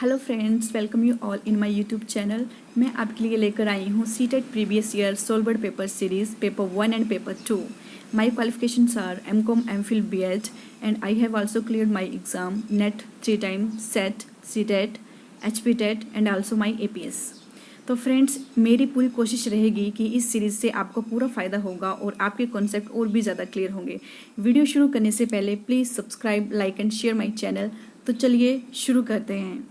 Hello friends, welcome you all in my YouTube channel. मैं आपके लिए लेकर आई हूँ CTET previous year solved paper series paper 1 and paper 2। My qualifications are MCom, MPhil, BEd and I have also cleared my exam NET 3 time, SET, CTET, HP TET and also my APS. तो friends, मेरी पूरी कोशिश रहेगी कि इस series से आपको पूरा फ़ायदा होगा और आपके कॉन्सेप्ट और भी ज़्यादा क्लियर होंगे। वीडियो शुरू करने से पहले please subscribe, like and share my channel. तो चलिए शुरू करते हैं।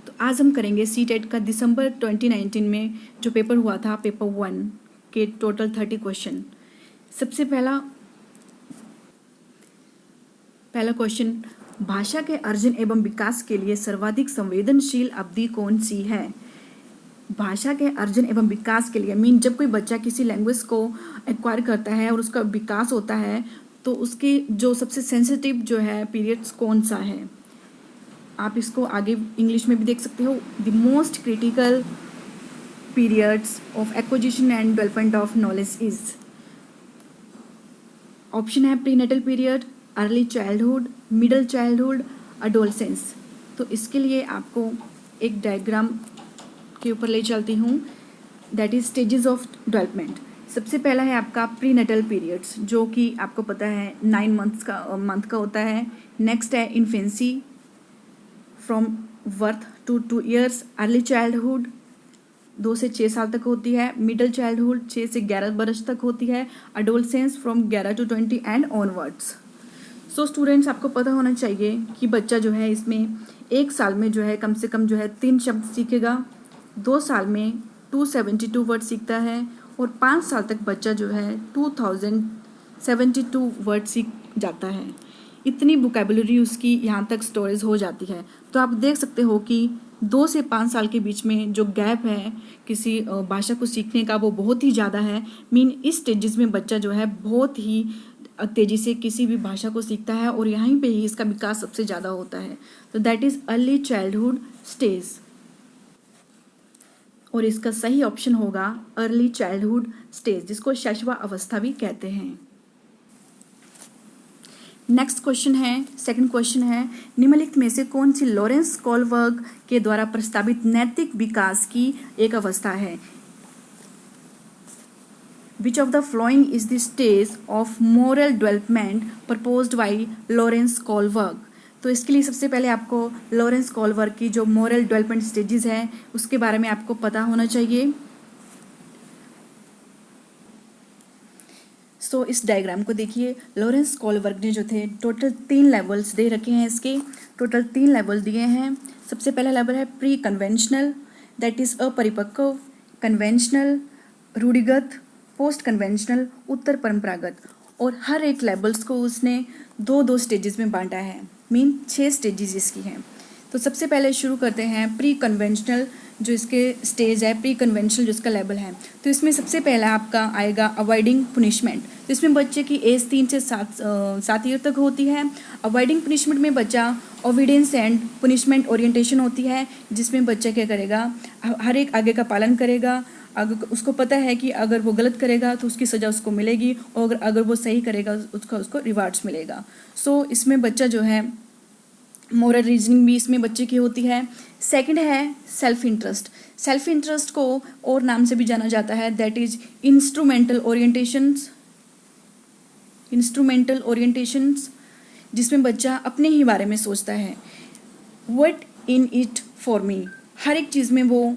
तो आज हम करेंगे सीटेट का दिसंबर 2019 में जो पेपर हुआ था, पेपर 1 के टोटल 30 क्वेश्चन। सबसे पहला क्वेश्चन, भाषा के अर्जन एवं विकास के लिए सर्वाधिक संवेदनशील अवधि कौन सी है? भाषा के अर्जन एवं विकास के लिए मीन जब कोई बच्चा किसी लैंग्वेज को एक्वायर करता है और उसका विकास होता है तो उसकी जो सबसे सेंसिटिव जो है पीरियड्स कौन सा है? आप इसको आगे इंग्लिश में भी देख सकते हो। The most critical periods of acquisition and development of knowledge is, option है prenatal period, early childhood, middle childhood, adolescence. तो इसके लिए आपको एक डायग्राम के ऊपर ले चलती हूँ, that is stages of development. सबसे पहला है आपका प्रीनेटल पीरियड्स, जो कि आपको पता है 9 मंथ का होता है। नेक्स्ट है infancy from birth to 2 years, early childhood 2 से 6 साल तक होती है, मिडल चाइल्डहुड 6 से 11 बरस तक होती है, adolescence from 11 to 20 and onwards. So students, आपको पता होना चाहिए कि बच्चा जो है इसमें 1 साल में जो है कम से कम जो है 3 शब्द सीखेगा, 2 साल में 272 वर्ड सीखता है और 5 साल तक बच्चा जो है 2072 वर्ड सीख जाता है। इतनी वोकैबुलरी उसकी यहाँ तक स्टोरेज हो जाती है। तो आप देख सकते हो कि 2 से 5 साल के बीच में जो गैप है किसी भाषा को सीखने का वो बहुत ही ज़्यादा है। मीन इस स्टेजेस में बच्चा जो है बहुत ही तेज़ी से किसी भी भाषा को सीखता है और यहीं पे ही इसका विकास सबसे ज़्यादा होता है। तो that is early childhood stage और इसका सही ऑप्शन होगा अर्ली चाइल्डहुड स्टेज, जिसको शैशवा अवस्था भी कहते हैं। नेक्स्ट क्वेश्चन है, सेकंड क्वेश्चन है, निम्नलिखित में से कौन सी लॉरेंस कोलबर्ग के द्वारा प्रस्तावित नैतिक विकास की एक अवस्था है? Which of the following is the stage of moral development proposed by Lawrence Kohlberg? तो इसके लिए सबसे पहले आपको लॉरेंस कोलबर्ग की जो मोरल डेवलपमेंट स्टेजेस हैं उसके बारे में आपको पता होना चाहिए। सो इस डायग्राम को देखिए, लॉरेंस कोलबर्ग ने जो थे टोटल 3 लेवल्स दे रखे हैं। इसके टोटल 3 लेवल दिए हैं। सबसे पहला लेवल है प्री कन्वेंशनल, दैट इज अपरिपक्व, कन्वेंशनल रूढ़िगत, पोस्ट कन्वेंशनल उत्तर परंपरागत। और हर एक लेवल्स को उसने 2-2 स्टेजेस में बांटा है, मीन 6 स्टेजेस इसकी हैं। तो सबसे पहले शुरू करते हैं प्री कन्वेंशनल जो इसके स्टेज है, प्री कन्वेंशनल जो इसका लेवल है। तो इसमें सबसे पहला आपका आएगा अवॉइडिंग पनिशमेंट। तो इसमें बच्चे की एज 3 से 7 ईयर तक होती है। अवॉइडिंग पनिशमेंट में बच्चा ओबीडियंस एंड पनिशमेंट ओरिएंटेशन होती है, जिसमें बच्चा क्या करेगा, हर एक आगे का पालन करेगा। अगर उसको पता है कि अगर वो गलत करेगा तो उसकी सज़ा उसको मिलेगी और अगर वो सही करेगा उसको रिवार्ड्स मिलेगा। सो इसमें बच्चा जो है मोरल रीजनिंग भी इसमें बच्चे की होती है। सेकंड है सेल्फ इंटरेस्ट। सेल्फ इंटरेस्ट को और नाम से भी जाना जाता है, दैट इज इंस्ट्रूमेंटल ओरिएंटेशंस, जिसमें बच्चा अपने ही बारे में सोचता है। What in it for me, हर एक चीज़ में वो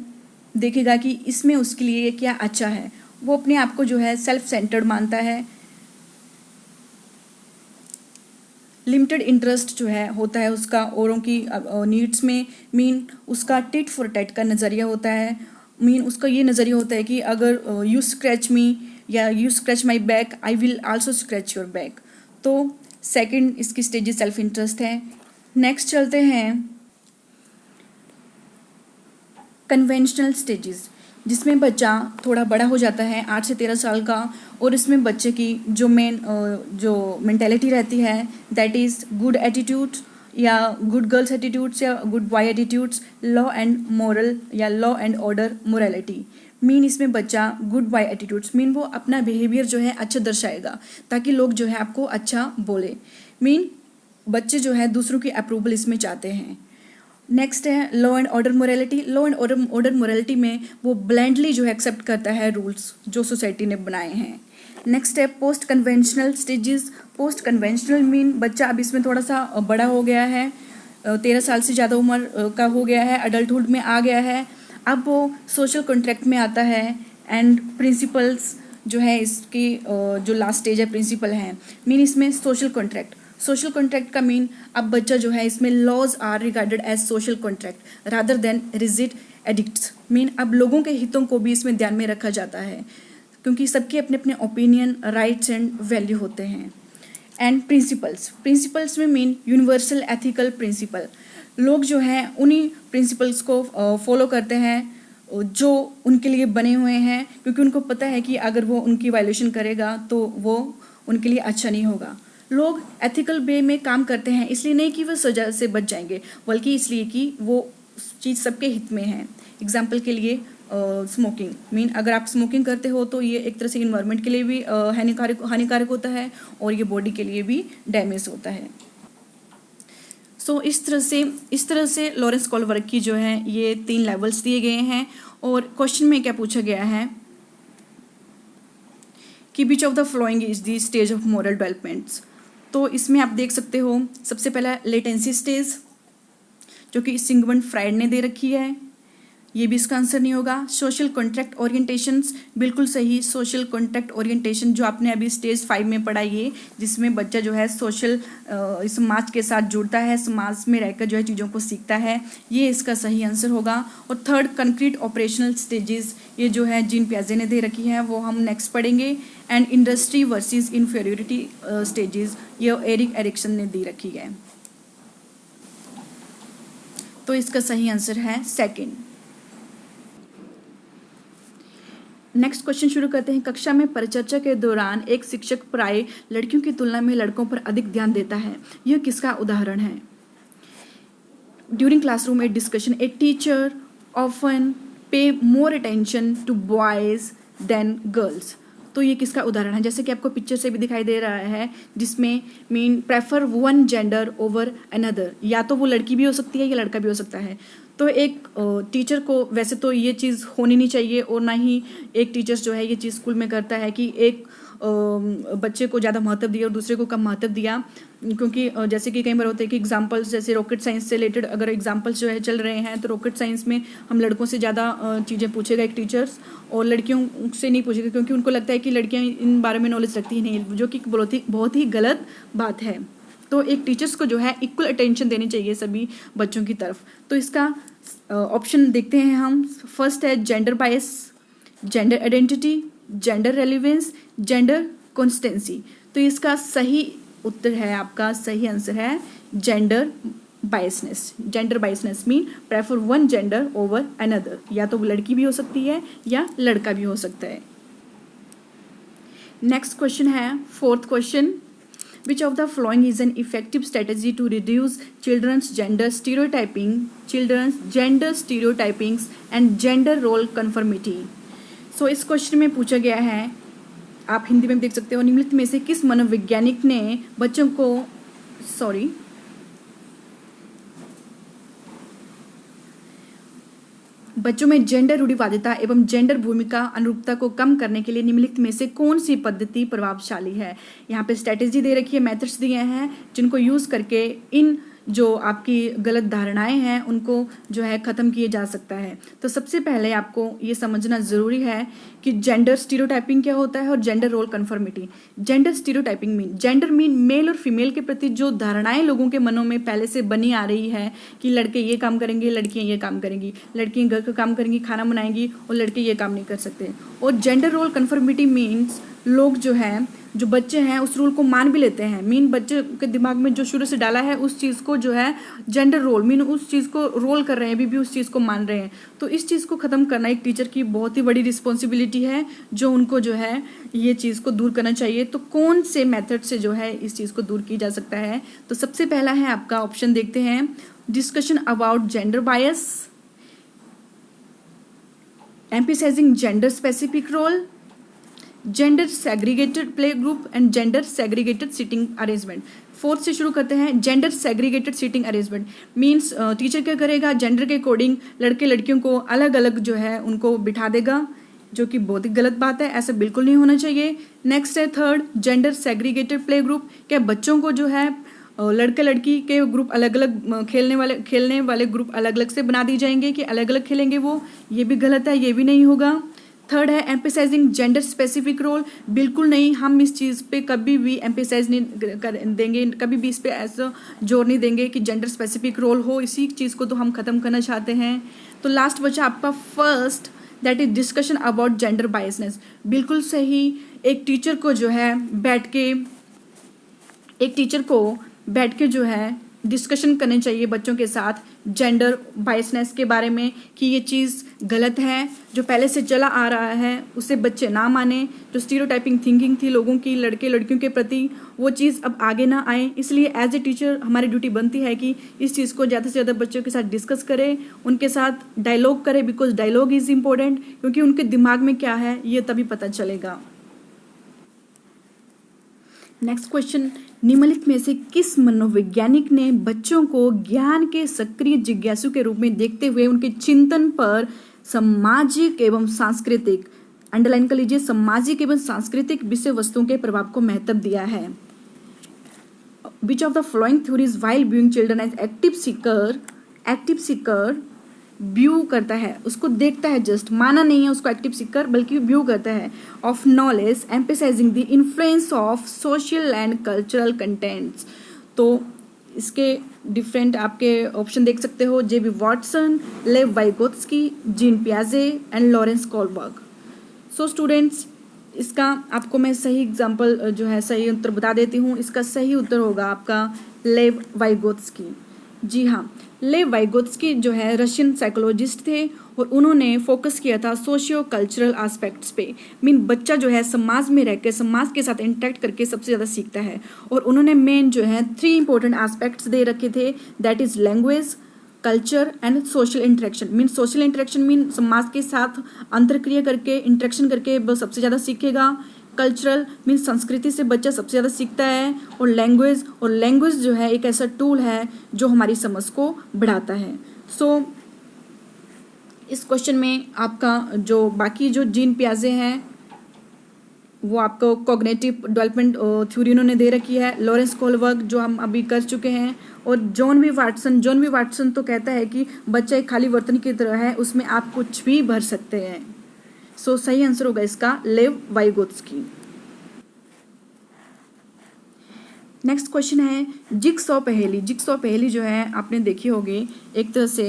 देखेगा कि इसमें उसके लिए क्या अच्छा है। वो अपने आप को जो है सेल्फ सेंटर्ड मानता है। लिमिटेड इंटरेस्ट जो है होता है उसका औरों की नीड्स में, मीन उसका टिट फॉर टैट का नज़रिया होता है। मीन उसका ये नज़रिया होता है कि अगर यू स्क्रैच मी या you scratch my back, I will also scratch your back. तो सेकंड इसकी स्टेजेस सेल्फ इंटरेस्ट है। नेक्स्ट चलते हैं कन्वेंशनल स्टेजेस, जिसमें बच्चा थोड़ा बड़ा हो जाता है 8 से 13 साल का, और इसमें बच्चे की जो मेंटेलिटी रहती है, दैट इज़ गुड एटीट्यूड या गुड गर्ल्स एटीट्यूड्स या good boy attitudes, law and moral या law and order morality. Mean इसमें बच्चा गुड बॉय एटीट्यूड्स मीन वो अपना बिहेवियर जो है अच्छा दर्शाएगा ताकि लोग जो है आपको अच्छा बोले। मीन बच्चे जो है दूसरों की अप्रूवल इसमें चाहते हैं। नेक्स्ट है law and order morality. Law and order morality में वो ब्लाइंडली जो है एक्सेप्ट करता है रूल्स जो सोसाइटी ने बनाए हैं। नेक्स्ट है post conventional stages. Post conventional mean बच्चा अब इसमें थोड़ा सा बड़ा हो गया है, 13 साल से ज़्यादा उम्र का हो गया है, अडल्टहुड में आ गया है, अब वो सोशल कॉन्ट्रैक्ट में आता है एंड प्रिंसिपल्स जो है इसकी जो लास्ट स्टेज है प्रिंसिपल है, मीन इसमें सोशल कॉन्ट्रैक्ट। सोशल कॉन्ट्रैक्ट का मीन अब बच्चा जो है इसमें laws are regarded as social contract rather than rigid edicts, mean अब लोगों के हितों को भी इसमें ध्यान में रखा जाता है क्योंकि सबके अपने अपने ओपिनियन, राइट्स एंड वैल्यू होते हैं। एंड प्रिंसिपल्स में मीन यूनिवर्सल एथिकल प्रिंसिपल, लोग जो हैं उन्हीं प्रिंसिपल्स को फॉलो करते हैं जो उनके लिए बने हुए हैं क्योंकि उनको पता है कि अगर वो उनकी वायलेशन करेगा तो वो उनके लिए अच्छा नहीं होगा। लोग एथिकल वे में काम करते हैं इसलिए नहीं कि वो सजा से बच जाएंगे बल्कि इसलिए कि वो चीज़ सबके हित में है। एग्जाम्पल के लिए स्मोकिंग, मीन अगर आप स्मोकिंग करते हो तो ये एक तरह से इन्वायरमेंट के लिए भी हानिकारक होता है और ये बॉडी के लिए भी डैमेज होता है। सो इस तरह से लॉरेंस कोलबर्ग की जो है ये 3 लेवल्स दिए गए हैं और क्वेश्चन में क्या पूछा गया है कि विच of the following is the stage of moral developments. तो इसमें आप देख सकते हो सबसे पहला लेटेंसी स्टेज जो कि सिगमंड फ्राइड ने दे रखी है, ये भी इसका आंसर नहीं होगा। सोशल कॉन्ट्रैक्ट ओरिएंटेशंस, बिल्कुल सही, सोशल कॉन्ट्रैक्ट ओरिएंटेशन जो आपने अभी स्टेज 5 में पढ़ा, ये जिसमें बच्चा जो है सोशल समाज के साथ जुड़ता है, समाज में रहकर जो है चीज़ों को सीखता है, ये इसका सही आंसर होगा। और थर्ड कंक्रीट ऑपरेशनल स्टेजेस, ये जो है जीन पियाजे ने दे रखी है, वो हम नेक्स्ट पढ़ेंगे। And industry versus inferiority stages, ये एरिक एरिक्सन ने दी रखी है, तो इसका सही आंसर है सेकंड। नेक्स्ट क्वेश्चन शुरू करते हैं। कक्षा में परिचर्चा के दौरान एक शिक्षक प्राय लड़कियों की तुलना में लड़कों पर अधिक ध्यान देता है, यह किसका उदाहरण है? During classroom a discussion a teacher often pay more attention to boys than girls, तो ये किसका उदाहरण है? जैसे कि आपको पिक्चर से भी दिखाई दे रहा है जिसमें mean prefer one gender over another, या तो वो लड़की भी हो सकती है या लड़का भी हो सकता है। तो एक टीचर को वैसे तो ये चीज़ होनी नहीं चाहिए और ना ही एक टीचर जो है ये चीज़ स्कूल में करता है कि एक बच्चे को ज़्यादा महत्व दिया और दूसरे को कम महत्व दिया, क्योंकि जैसे कि कई बार होते हैं कि एग्जांपल्स जैसे रॉकेट साइंस से रिलेटेड अगर एग्जांपल्स जो है चल रहे हैं तो रॉकेट साइंस में हम लड़कों से ज़्यादा चीज़ें पूछेगा एक टीचर्स और लड़कियों से नहीं पूछेगा क्योंकि उनको लगता है कि लड़कियाँ इन बारे में नॉलेज रखती ही नहीं, जो कि बहुत ही गलत बात है। तो एक टीचर्स को जो है इक्वल अटेंशन देनी चाहिए सभी बच्चों की तरफ। तो इसका ऑप्शन देखते हैं हम। फर्स्ट है gender bias, gender identity, gender relevance, gender constituency. तो इसका सही उत्तर है, आपका सही आंसर है gender biasness. Gender biasness mean prefer one gender over another, या तो वो लड़की भी हो सकती है या लड़का भी हो सकता है। नेक्स्ट क्वेश्चन है fourth question, which of the following is an effective strategy to reduce children's gender stereotypings and gender role conformity। so इस क्वेश्चन में पूछा गया है, आप हिंदी में देख सकते हो, निम्नलिखित में से किस मनोवैज्ञानिक ने बच्चों को बच्चों में जेंडर रूढ़िवादिता एवं जेंडर भूमिका अनुरूपता को कम करने के लिए निम्नलिखित में से कौन सी पद्धति प्रभावशाली है? यहाँ पे स्ट्रेटेजी दे रखी है, मेथड्स दिए हैं जिनको यूज़ करके इन जो आपकी गलत धारणाएं हैं उनको जो है ख़त्म किया जा सकता है। तो सबसे पहले आपको ये समझना ज़रूरी है कि जेंडर स्टीरियोटाइपिंग क्या होता है और gender role conformity. Gender stereotyping mean, gender mean male और फीमेल के प्रति जो धारणाएं लोगों के मनों में पहले से बनी आ रही है कि लड़के ये काम करेंगे, लड़कियां ये काम करेंगी, लड़कियां घर का काम करेंगी, खाना बनाएंगी और लड़के ये काम नहीं कर सकते। और जेंडर रोल कन्फर्मिटी मीन्स लोग जो है, जो बच्चे हैं उस रूल को मान भी लेते हैं, मीन बच्चे के दिमाग में जो शुरू से डाला है उस चीज़ को जो है जेंडर रोल मीन उस चीज़ को रोल कर रहे हैं, अभी भी उस चीज़ को मान रहे हैं। तो इस चीज़ को ख़त्म करना एक टीचर की बहुत ही बड़ी रिस्पॉन्सिबिलिटी है जो उनको जो है ये चीज़ को दूर करना चाहिए। तो कौन से मेथड से जो है इस चीज़ को दूर किया जा सकता है? तो सबसे पहला है आपका ऑप्शन, देखते हैं, discussion about gender bias, emphasising gender specific role, gender segregated play group and gender segregated sitting arrangement. Fourth से शुरू करते हैं, gender segregated seating arrangement means teacher क्या करेगा, जेंडर के अकॉर्डिंग लड़के लड़कियों को अलग अलग जो है उनको बिठा देगा, जो कि बहुत ही गलत बात है, ऐसा बिल्कुल नहीं होना चाहिए। नेक्स्ट है third, gender segregated play group, क्या बच्चों को जो है लड़के लड़की के ग्रुप अलग अलग खेलने वाले ग्रुप अलग अलग से बना दी जाएंगे कि अलग अलग खेलेंगे वो, ये भी गलत है, ये भी नहीं होगा। थर्ड है एम्फेसाइजिंग जेंडर स्पेसिफिक रोल, बिल्कुल नहीं, हम इस चीज़ पे कभी भी एम्फेसाइज नहीं कर देंगे, कभी भी इस पे ऐसा जोर नहीं देंगे कि जेंडर स्पेसिफिक रोल हो, इसी चीज़ को तो हम ख़त्म करना चाहते हैं। तो लास्ट बचा आपका first, that is discussion about gender biasness, बिल्कुल सही। एक टीचर को बैठ के जो है डिस्कशन करने चाहिए बच्चों के साथ जेंडर बायसनेस के बारे में कि ये चीज़ गलत है, जो पहले से चला आ रहा है उसे बच्चे ना माने, जो स्टीरियोटाइपिंग थिंकिंग थी लोगों की लड़के लड़कियों के प्रति वो चीज़ अब आगे ना आए। इसलिए एज ए टीचर हमारी ड्यूटी बनती है कि इस चीज़ को ज़्यादा से ज़्यादा बच्चों के साथ डिस्कस करें, उनके साथ डायलॉग करें, बिकॉज डायलॉग इज़ इम्पोर्टेंट, क्योंकि उनके दिमाग में क्या है ये तभी पता चलेगा। नेक्स्ट क्वेश्चन, निम्नलिखित में से किस मनोवैज्ञानिक ने बच्चों को ज्ञान के सक्रिय जिज्ञासु के रूप में देखते हुए उनके चिंतन पर सामाजिक एवं सांस्कृतिक, अंडरलाइन कर लीजिए, सामाजिक एवं सांस्कृतिक विषय वस्तुओं के प्रभाव को महत्व दिया है? Which of the following theories while viewing children as active seeker view करता है, उसको देखता है, जस्ट माना नहीं है उसको एक्टिव सीकर, बल्कि व्यू करता है, of knowledge emphasising the influence of social and cultural contents. तो इसके डिफरेंट आपके ऑप्शन देख सकते हो, JB Watson, Lev Vygotsky, Jean पियाजे and Lawrence Kohlberg. So students, इसका आपको मैं सही एग्जाम्पल जो है सही उत्तर बता देती हूँ। इसका सही उत्तर होगा आपका लेव वाइगोत्स्की। जी हाँ, लेव वाइगोत्स्की जो है रशियन साइकोलॉजिस्ट थे और उन्होंने फोकस किया था सोशियो कल्चरल एस्पेक्ट्स पे, मीन बच्चा जो है समाज में रहकर समाज के साथ इंटरेक्ट करके सबसे ज़्यादा सीखता है। और उन्होंने मेन जो है 3 इंपॉर्टेंट एस्पेक्ट्स दे रखे थे, that is language, culture and social interaction. Mean social interaction mean समाज के साथ अंतरक्रिया करके इंटरेक्शन करके वो सबसे ज़्यादा सीखेगा। कल्चरल मीन संस्कृति से बच्चा सबसे ज़्यादा सीखता है। और लैंग्वेज जो है एक ऐसा टूल है जो हमारी समझ को बढ़ाता है। सो इस क्वेश्चन में आपका जो बाकी जो जीन पियाजे हैं वो आपको कॉग्निटिव डेवलपमेंट थ्योरी उन्होंने दे रखी है, लॉरेंस कोलबर्ग जो हम अभी कर चुके हैं, और जॉन वी वाटसन तो कहता है कि बच्चा एक खाली बर्तन की तरह है, उसमें आप कुछ भी भर सकते हैं। सो सही आंसर होगा इसका लेव वाइगोत्स्की। नेक्स्ट क्वेश्चन है जिगसॉ पहेली जो है आपने देखी होगी, एक तरह से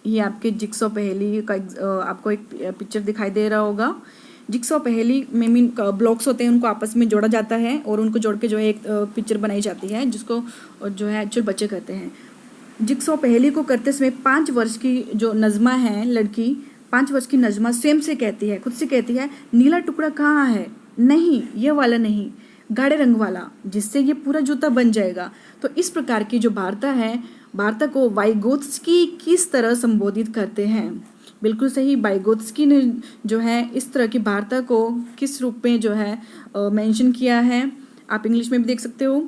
ये आपके जिगसॉ पहेली का आपको एक पिक्चर दिखाई दे रहा होगा। जिगसॉ पहेली में मीन ब्लॉक्स होते हैं, उनको आपस में जोड़ा जाता है और उनको जोड़ के जो है एक पिक्चर बनाई जाती है जिसको जो है एक्चुअल बच्चे करते हैं। जिगसॉ पहेली को करते समय 5 वर्ष की जो नज़मा है लड़की, 5 वर्ष की नज़मा स्वयं से कहती है, खुद से कहती है, नीला टुकड़ा कहाँ है? नहीं, ये वाला नहीं, गाढ़े रंग वाला, जिससे ये पूरा जूता बन जाएगा। तो इस प्रकार की जो वार्ता है, वार्ता को वाइगोत्स्की किस तरह संबोधित करते हैं? बिल्कुल सही, वाइगोत्स्की ने जो है इस तरह की वार्ता को किस रूप में जो है मेंशन किया है, आप इंग्लिश में भी देख सकते हो।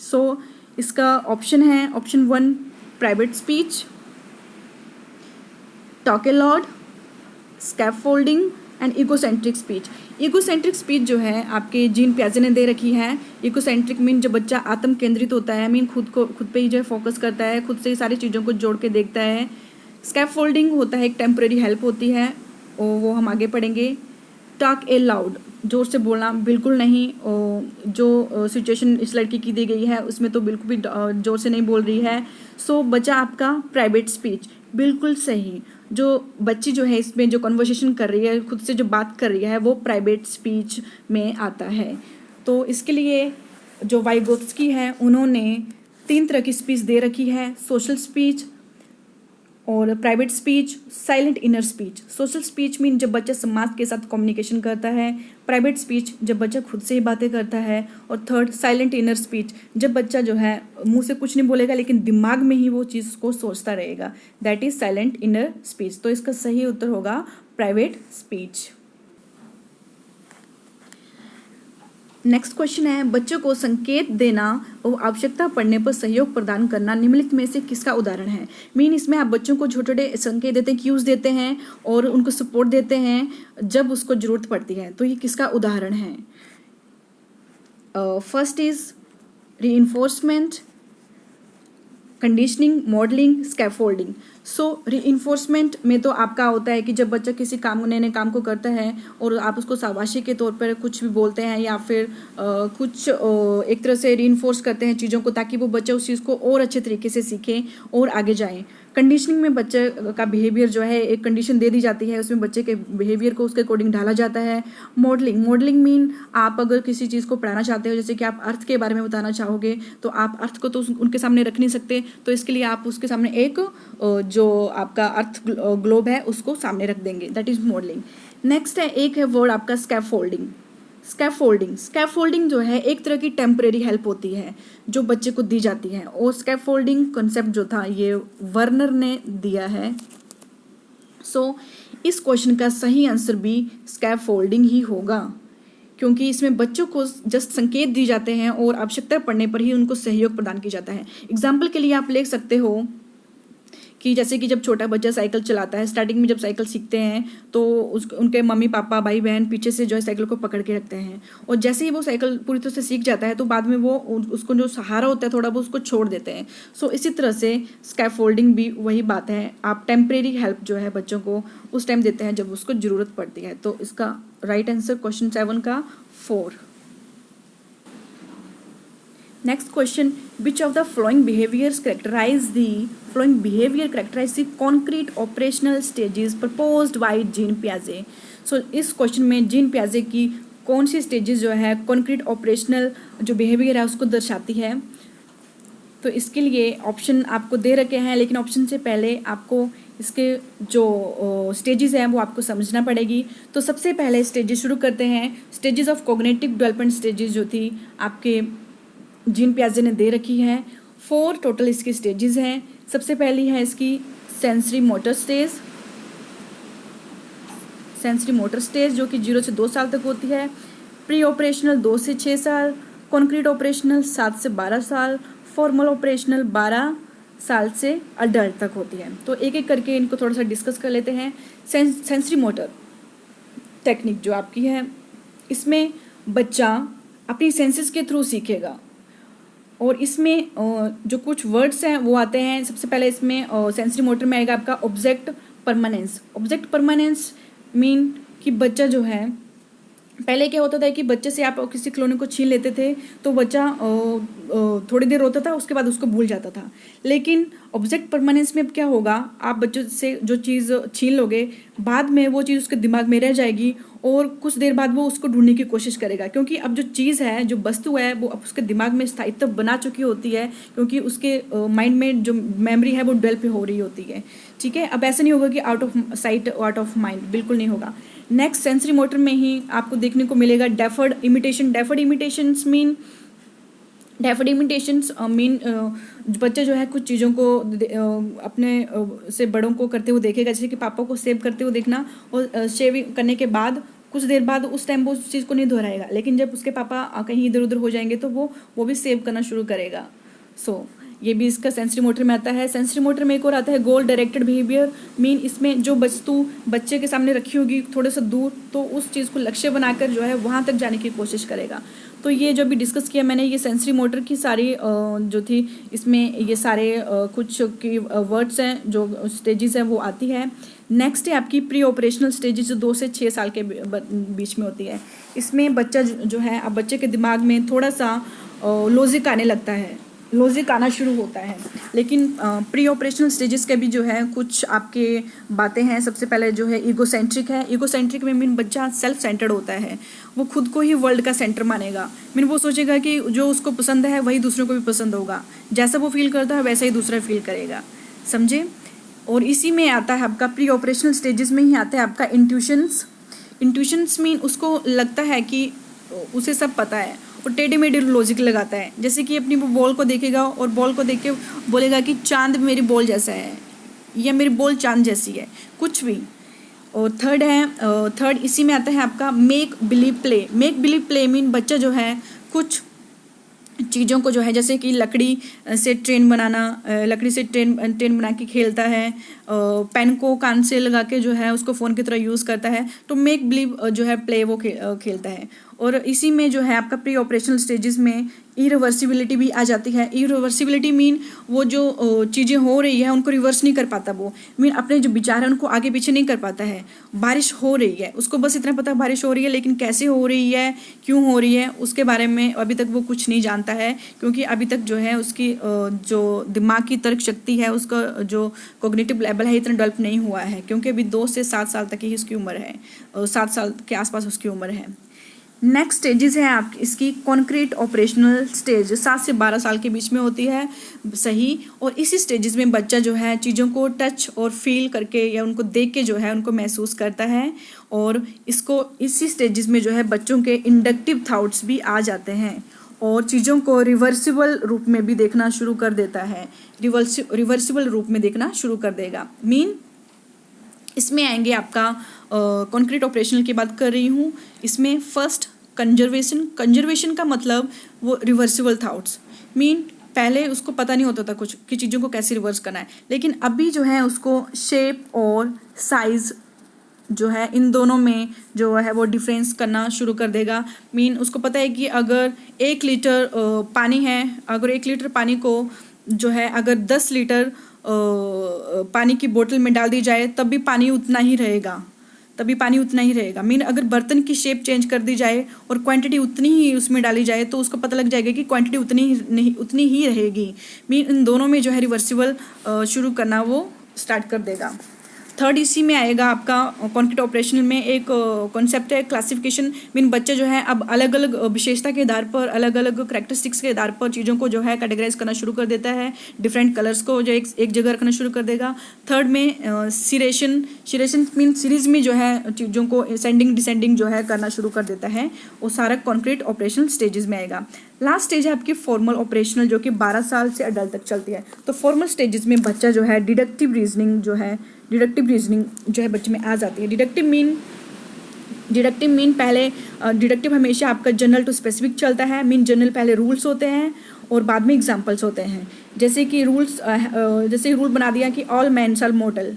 सो इसका ऑप्शन है option 1 private speech, talk a lot, scaffolding and egocentric speech. Egocentric speech जो है आपके जीन पियाजे ने दे रखी है। इगोसेंट्रिक मीन जब बच्चा आत्म केंद्रित होता है, मीन खुद पे ही जो है फोकस करता है, खुद से ही सारी चीज़ों को जोड़ के देखता है। स्कैफोल्डिंग होता है एक टेम्परेरी हेल्प होती है, और वो हम आगे पढ़ेंगे। टॉक ए लाउड, जोर से बोलना, बिल्कुल नहीं, जो सिचुएशन इस लड़की की दी गई है उसमें तो बिल्कुल भी जोर से नहीं बोल रही है। सो बचा आपका प्राइवेट स्पीच, बिल्कुल सही। जो बच्ची जो है इसमें जो कन्वर्सेशन कर रही है, खुद से जो बात कर रही है, वो प्राइवेट स्पीच में आता है। तो इसके लिए जो वाइगोत्स्की है उन्होंने 3 तरह की स्पीच दे रखी है, सोशल स्पीच और private speech, silent inner speech. Social speech mean जब बच्चा समाज के साथ कम्युनिकेशन करता है, प्राइवेट स्पीच जब बच्चा खुद से ही बातें करता है, और थर्ड साइलेंट इनर स्पीच जब बच्चा जो है मुंह से कुछ नहीं बोलेगा लेकिन दिमाग में ही वो चीज़ को सोचता रहेगा, that is silent inner speech. तो इसका सही उत्तर होगा प्राइवेट स्पीच। नेक्स्ट क्वेश्चन है, बच्चों को संकेत देना और आवश्यकता पड़ने पर सहयोग प्रदान करना निम्नलिखित में से किसका उदाहरण है। मीन इसमें आप बच्चों को छोटे छोटे संकेत देते हैं, क्यूज देते हैं और उनको सपोर्ट देते हैं जब उसको जरूरत पड़ती है। तो ये किसका उदाहरण है? First is reinforcement, conditioning, modelling, scaffolding. So reinforcement में तो आपका होता है कि जब बच्चा किसी नए काम को करता है और आप उसको शाबाशी के तौर पर कुछ भी बोलते हैं या फिर कुछ एक तरह से रीइंफोर्स करते हैं चीज़ों को, ताकि वो बच्चा उस चीज़ को और अच्छे तरीके से सीखे और आगे जाए। कंडीशनिंग में बच्चे का बिहेवियर जो है, एक कंडीशन दे दी जाती है, उसमें बच्चे के बिहेवियर को उसके अकॉर्डिंग ढाला जाता है। मॉडलिंग मीन आप अगर किसी चीज़ को पढ़ाना चाहते हो, जैसे कि आप अर्थ के बारे में बताना चाहोगे, तो आप अर्थ को तो उनके सामने रख नहीं सकते, तो इसके लिए आप उसके सामने एक जो आपका अर्थ ग्लोब है उसको सामने रख देंगे, दैट इज मॉडलिंग। नेक्स्ट है, एक है वर्ड आपका स्कैफोल्डिंग। स्कैफोल्डिंग जो है एक तरह की टेम्परेरी हेल्प होती है जो बच्चे को दी जाती है, और स्कैफोल्डिंग कॉन्सेप्ट जो था ये वर्नर ने दिया है। सो इस क्वेश्चन का सही आंसर भी स्कैफोल्डिंग ही होगा, क्योंकि इसमें बच्चों को जस्ट संकेत दी जाते हैं और आवश्यकता पड़ने पर ही उनको सहयोग प्रदान किया जाता है। एग्जाम्पल के लिए आप ले सकते हो कि जैसे कि जब छोटा बच्चा साइकिल चलाता है, स्टार्टिंग में जब साइकिल सीखते हैं तो उनके मम्मी पापा भाई बहन पीछे से जो है साइकिल को पकड़ के रखते हैं, और जैसे ही वो साइकिल पूरी तरह से सीख जाता है तो बाद में वो उसको जो सहारा होता है थोड़ा वो उसको छोड़ देते हैं। सो इसी तरह से स्कैफोल्डिंग भी वही बात है, आप टेम्परेरी हेल्प जो है बच्चों को उस टाइम देते हैं जब उसको ज़रूरत पड़ती है। तो इसका राइट आंसर क्वेश्चन 7 का 4। Next question, which of the following behavior characterize the concrete operational stages proposed by Jean Piaget? So इस क्वेश्चन में जीन पियाजे की कौन सी स्टेजेस जो है कॉन्क्रीट ऑपरेशनल जो बिहेवियर है उसको दर्शाती है। तो इसके लिए ऑप्शन आपको दे रखे हैं, लेकिन ऑप्शन से पहले आपको इसके जो स्टेजेस हैं वो आपको समझना पड़ेगी। तो सबसे पहले स्टेजेस शुरू करते हैं। Stages of cognitive development stages जो थी आपके जीन पियाजे ने दे रखी है। 4 टोटल इसकी स्टेजेस हैं। सबसे पहली है इसकी सेंसरी मोटर स्टेज जो कि 0 से 2 साल तक होती है। प्री ऑपरेशनल 2 से 6 साल, कॉन्क्रीट ऑपरेशनल 7 से 12 साल, फॉर्मल ऑपरेशनल 12 साल से अडल्ट तक होती है। तो एक एक करके इनको थोड़ा सा डिस्कस कर लेते हैं। सेंसरी मोटर टेक्निक जो आपकी है, इसमें बच्चा अपनी सेंसेस के थ्रू सीखेगा, और इसमें जो कुछ वर्ड्स हैं वो आते हैं। सबसे पहले इसमें सेंसरी मोटर में आएगा आपका ऑब्जेक्ट परमानेंस मीन कि बच्चा जो है, पहले क्या होता था कि बच्चे से आप किसी खिलौने को छीन लेते थे तो बच्चा थोड़ी देर रोता था, उसके बाद उसको भूल जाता था। लेकिन ऑब्जेक्ट परमानेंस में अब क्या होगा, आप बच्चों से जो चीज़ छीन लोगे बाद में वो चीज़ उसके दिमाग में रह जाएगी और कुछ देर बाद वो उसको ढूंढने की कोशिश करेगा, क्योंकि अब जो चीज़ है, जो वस्तु है, वो अब उसके दिमाग में स्थायित्व बना चुकी होती है, क्योंकि उसके माइंड में जो मेमोरी है वो डेवलप हो रही होती है। ठीक है, अब ऐसा नहीं होगा कि out of sight out of mind, बिल्कुल नहीं होगा। नेक्स्ट सेंसरी मोटर में ही आपको देखने को मिलेगा डेफर्ड इमिटेशंस मीन बच्चा जो है कुछ चीज़ों को अपने से बड़ों को करते हुए देखेगा, जैसे कि पापा को सेव करते हुए देखना, और शेव करने के बाद कुछ देर बाद उस टाइम वो उस चीज़ को नहीं दोहराएगा, लेकिन जब उसके पापा कहीं इधर उधर हो जाएंगे तो वो भी सेव करना शुरू करेगा। सो ये भी इसका सेंसरी मोटर में आता है। सेंसरी मोटर में एक और आता है गोल डायरेक्टेड बिहेवियर मीन इसमें जो वस्तु बच्चे के सामने रखी होगी थोड़े से दूर, तो उस चीज़ को लक्ष्य बनाकर जो है वहाँ तक जाने की कोशिश करेगा। तो ये जो भी डिस्कस किया मैंने, ये सेंसरी मोटर की सारी जो थी, इसमें ये सारे कुछ की वर्ड्स हैं, जो स्टेजेस हैं वो आती है। नेक्स्ट है आपकी प्री ऑपरेशनल स्टेजेस जो 2 से 6 साल के बीच में होती है। इसमें बच्चा जो है, अब बच्चे के दिमाग में थोड़ा सा लॉजिक आने लगता है, लॉजिक आना शुरू होता है। लेकिन प्री ऑपरेशनल स्टेजेस के भी जो है कुछ आपके बातें हैं। सबसे पहले जो है ईगोसेंट्रिक में मीन बच्चा सेल्फ सेंटर्ड होता है, वो खुद को ही वर्ल्ड का सेंटर मानेगा। मीन वो सोचेगा कि जो उसको पसंद है वही दूसरों को भी पसंद होगा, जैसा वो फील करता है वैसा ही दूसरा फील करेगा, समझे। और इसी में आता है आपका प्री ऑपरेशनल स्टेजेस में ही आता है आपका इंट्यूशंस मीन उसको लगता है कि उसे सब पता है, और टेढ़े मेढ़े लॉजिक लगाता है। जैसे कि अपनी वो बॉल को देखेगा और बॉल को देख के बोलेगा कि चांद मेरी बॉल जैसा है, या मेरी बॉल चांद जैसी है, कुछ भी। और थर्ड इसी में आता है आपका make believe play. Make believe play mean बच्चा जो है कुछ चीज़ों को जो है जैसे कि लकड़ी से ट्रेन बनाना, लकड़ी से ट्रेन बना के खेलता है, पेन को कान से लगा के जो है उसको फ़ोन की तरह यूज़ करता है, तो मेक बिलीव जो है प्ले वो खेलता है। और इसी में जो है आपका प्री ऑपरेशनल स्टेजेस में इरिवर्सिबिलिटी भी आ जाती है। इरिवर्सिबिलिटी मीन वो जो चीज़ें हो रही है उनको रिवर्स नहीं कर पाता, वो मीन अपने जो विचार है उनको आगे पीछे नहीं कर पाता है। बारिश हो रही है, उसको बस इतना पता है बारिश हो रही है, लेकिन कैसे हो रही है, क्यों हो रही है, उसके बारे में अभी तक वो कुछ नहीं जानता है, क्योंकि अभी तक जो है उसकी जो दिमाग की तर्क शक्ति है, उसका जो कॉग्निटिव लेवल है इतना डेवलप नहीं हुआ है, क्योंकि अभी 2 से 7 साल तक ही उसकी उम्र है, 7 साल के आसपास उसकी उम्र है। नेक्स्ट स्टेजेस है आप इसकी कॉन्क्रीट ऑपरेशनल स्टेज, 7 से 12 साल के बीच में होती है, सही। और इसी स्टेजेस में बच्चा जो है चीज़ों को टच और फील करके या उनको देख के जो है उनको महसूस करता है। और इसको इसी स्टेजेस में जो है बच्चों के इंडक्टिव थाट्स भी आ जाते हैं और चीज़ों को रिवर्सिबल रूप में भी देखना शुरू कर देता है, रिवर्सिबल रूप में देखना शुरू कर देगा। मीन इसमें आएंगे आपका कॉन्क्रीट ऑपरेशनल की बात कर रही हूँ। इसमें फर्स्ट कंजर्वेशन का मतलब वो रिवर्सिबल थाट्स, मीन पहले उसको पता नहीं होता था कुछ कि चीज़ों को कैसे रिवर्स करना है, लेकिन अभी जो है उसको शेप और साइज़ जो है इन दोनों में जो है वो डिफरेंस करना शुरू कर देगा। मीन उसको पता है कि अगर 1 लीटर पानी है, अगर 1 लीटर पानी को जो है अगर 10 लीटर पानी की बोतल में डाल दी जाए तब भी पानी उतना ही रहेगा, मीन अगर बर्तन की शेप चेंज कर दी जाए और क्वांटिटी उतनी ही उसमें डाली जाए तो उसको पता लग जाएगा कि क्वांटिटी उतनी ही रहेगी। मीन इन दोनों में जो है रिवर्सिबल शुरू करना वो स्टार्ट कर देगा। थर्ड इसी में आएगा आपका कॉन्क्रीट ऑपरेशनल में एक कॉन्सेप्ट है क्लासिफिकेशन। मीन बच्चा जो है अब अलग अलग विशेषता के आधार पर, अलग अलग करेक्टरिस्टिक्स के आधार पर चीज़ों को जो है कैटेगराइज करना शुरू कर देता है, डिफरेंट कलर्स को जो एक जगह रखना शुरू कर देगा। थर्ड में सीरेशन मीन सीरीज में जो है चीज़ों को असेंडिंग डिसेंडिंग जो है करना शुरू कर देता है। वो सारा कॉन्क्रीट ऑपरेशनल स्टेजेस में आएगा। लास्ट स्टेज है आपकी फॉर्मल ऑपरेशनल जो कि 12 साल से अडल्ट तक चलती है। तो फॉर्मल स्टेजेस में बच्चा जो है डिडक्टिव रीजनिंग जो है बच्चे में आ जाती है। डिडक्टिव मीन पहले डिडक्टिव हमेशा आपका जनरल टू स्पेसिफिक चलता है। मीन जनरल पहले रूल्स होते हैं और बाद में एग्जाम्पल्स होते हैं। जैसे कि रूल बना दिया कि ऑल मैन्स आर मोर्टल,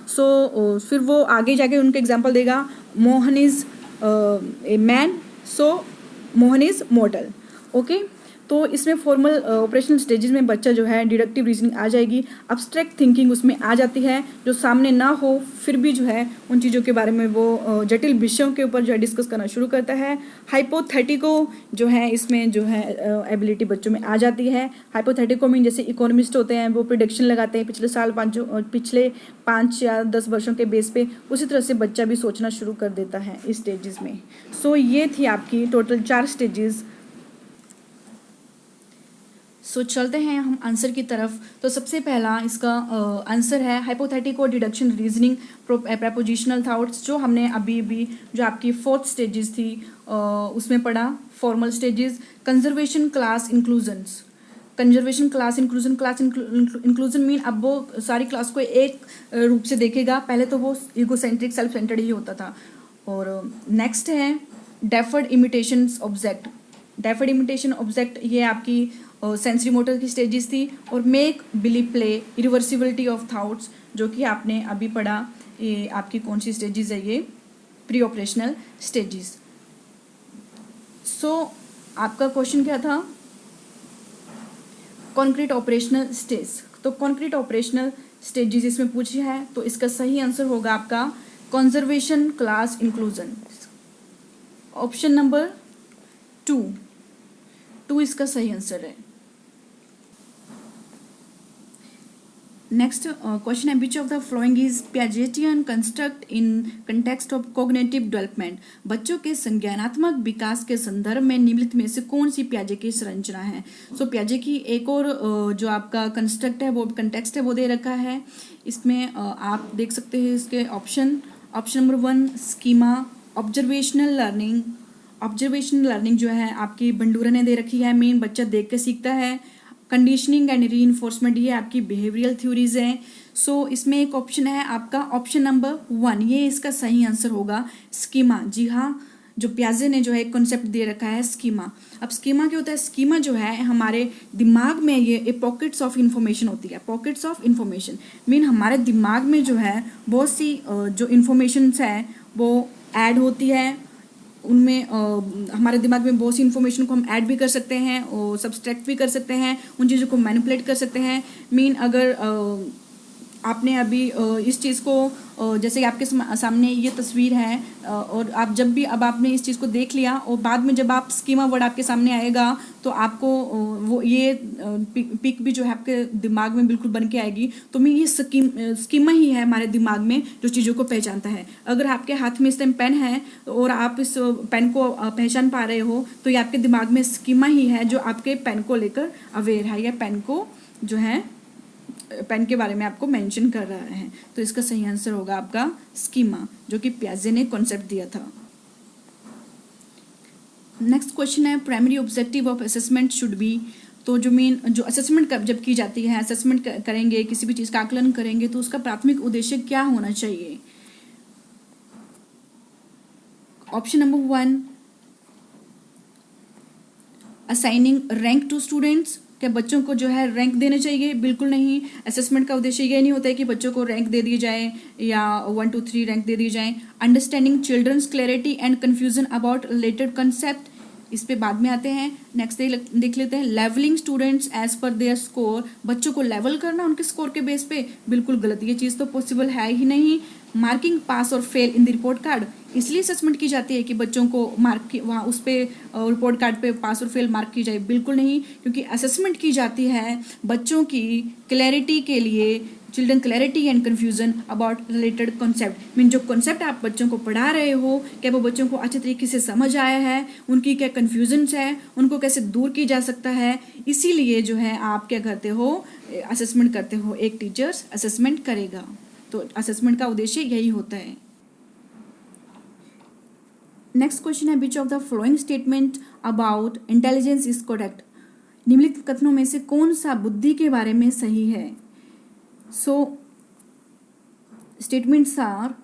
सो फिर वो आगे जाके उनके एग्जाम्पल देगा, Mohan is a man, so Mohan is mortar. Okay, तो इसमें फॉर्मल ऑपरेशनल स्टेजेस में बच्चा जो है डिडक्टिव रीजनिंग आ जाएगी, अब्स्ट्रैक्ट थिंकिंग उसमें आ जाती है, जो सामने ना हो फिर भी जो है उन चीज़ों के बारे में वो जटिल विषयों के ऊपर जो है डिस्कस करना शुरू करता है। हाइपोथेटिको जो है इसमें जो है एबिलिटी बच्चों में आ जाती है। हाइपोथेटिको मीन जैसे इकोनॉमिस्ट होते हैं वो प्रिडिक्शन लगाते हैं पिछले 5 या 10 वर्षों के बेस पे, उसी तरह से बच्चा भी सोचना शुरू कर देता है इस स्टेजेस में। सो ये थी आपकी टोटल 4 स्टेजेस। सो चलते हैं हम आंसर की तरफ। तो सबसे पहला इसका आंसर है हाइपोथेटिको डिडक्शन रीजनिंग प्रेपोजिशनल थाट्स, जो हमने अभी जो आपकी 4th स्टेजेस थी उसमें पढ़ा। Formal stages, conservation class inclusion mean अब वो सारी क्लास को एक रूप से देखेगा। पहले तो वो ईगोसेंट्रिक सेल्फ सेंटर्ड ही होता था। और नेक्स्ट है डेफर्ड इमिटेशन ऑब्जेक्ट, ये आपकी सेंसरी मोटर की स्टेजेस थी। और make believe play, irreversibility of thoughts, जो कि आपने अभी पढ़ा। ये आपकी कौन सी स्टेजेस है? ये प्री ऑपरेशनल स्टेजेस। सो आपका क्वेश्चन क्या था? Concrete operational stage. तो कॉन्क्रीट ऑपरेशनल स्टेजेस इसमें पूछी है, तो इसका सही आंसर होगा आपका conservation class inclusion, option number 2 इसका सही आंसर है। नेक्स्ट क्वेश्चन है, which of the following is Piagetian construct in context of cognitive development. बच्चों के संज्ञानात्मक विकास के संदर्भ में निम्नलिखित में से कौन सी पियाजे की संरचना है? सो पियाजे की एक और जो आपका कंस्ट्रक्ट है वो कंटेक्स्ट है वो दे रखा है। इसमें आप देख सकते हैं इसके option number 1 schema, observational learning जो है आपकी बंडूरा ने दे रखी है। मेन बच्चा देख के सीखता है। कंडीशनिंग एंड रीइंफोर्समेंट, ये आपकी बिहेवियरल थ्योरीज हैं। सो इसमें एक ऑप्शन है आपका ऑप्शन नंबर 1, ये इसका सही आंसर होगा, स्कीमा। जी हाँ, जो पियाजे ने जो है एक कॉन्सेप्ट दे रखा है स्कीमा। अब स्कीमा क्या होता है? स्कीमा जो है हमारे दिमाग में ये पॉकेट्स ऑफ इंफॉर्मेशन होती है। पॉकेट्स ऑफ इंफॉर्मेशन मीन हमारे दिमाग में जो है बहुत सी जो इंफॉर्मेशंस है वो ऐड होती है। उनमें हमारे दिमाग में बहुत सी इन्फॉर्मेशन को हम ऐड भी कर सकते हैं और सब्सट्रैक्ट भी कर सकते हैं, उन चीज़ों को मैनिपुलेट कर सकते हैं। मीन अगर आपने अभी इस चीज़ को जैसे आपके सामने ये तस्वीर है और आप जब भी अब आपने इस चीज़ को देख लिया और बाद में जब आप स्कीमा वर्ड आपके सामने आएगा तो आपको वो ये पिक भी जो है आपके दिमाग में बिल्कुल बन के आएगी। तो मैं ये स्कीमा ही है हमारे दिमाग में जो चीज़ों को पहचानता है। अगर आपके हाथ में इस टाइम पेन है और आप इस पेन को पहचान पा रहे हो तो ये आपके दिमाग में स्कीमा ही है जो आपके पेन को लेकर अवेयर है या पेन को जो है पेन के बारे में आपको मेंशन कर रहा है। तो इसका सही आंसर होगा आपका स्कीमा, जो कि पियाजे ने कॉन्सेप्ट दिया था। नेक्स्ट क्वेश्चन है primary objective of assessment should be. तो जो मेन जो असेसमेंट जब की जाती है, असेसमेंट करेंगे, किसी भी चीज़ का आकलन करेंगे तो उसका प्राथमिक उद्देश्य क्या होना चाहिए? Option number 1, assigning rank to students. क्या बच्चों को जो है रैंक देने चाहिए? बिल्कुल नहीं। असेसमेंट का उद्देश्य ये नहीं होता है कि बच्चों को रैंक दे दी जाए या 1 2 3 रैंक दे दी जाए। Understanding children's clarity and confusion about related concept, इस पे बाद में आते हैं। नेक्स्ट देख लेते हैं levelling students as per their score. बच्चों को लेवल करना उनके स्कोर के बेस पे, बिल्कुल गलत, ये चीज़ तो पॉसिबल है ही नहीं। मार्किंग पास और fail in the report card, इसलिए असेसमेंट की जाती है कि बच्चों को मार्क वहाँ उस पर रिपोर्ट कार्ड पे पास और फेल मार्क की जाए, बिल्कुल नहीं। क्योंकि असेसमेंट की जाती है बच्चों की क्लैरिटी के लिए, children clarity and confusion about related concept. Mean जो कॉन्सेप्ट आप बच्चों को पढ़ा रहे हो क्या वो बच्चों को अच्छे तरीके से समझ आया है, उनकी क्या कन्फ्यूजन्स है, उनको कैसे दूर की जा सकता है। इसीलिए जो है आप क्या करते हो, असेसमेंट करते हो, एक टीचर्स असेसमेंट करेगा। तो असेसमेंट का उद्देश्य यही होता है। नेक्स्ट क्वेश्चन है which of the following statement about intelligence is correct. निम्नलिखित कथनों में से कौन सा बुद्धि के बारे में सही है? So statements are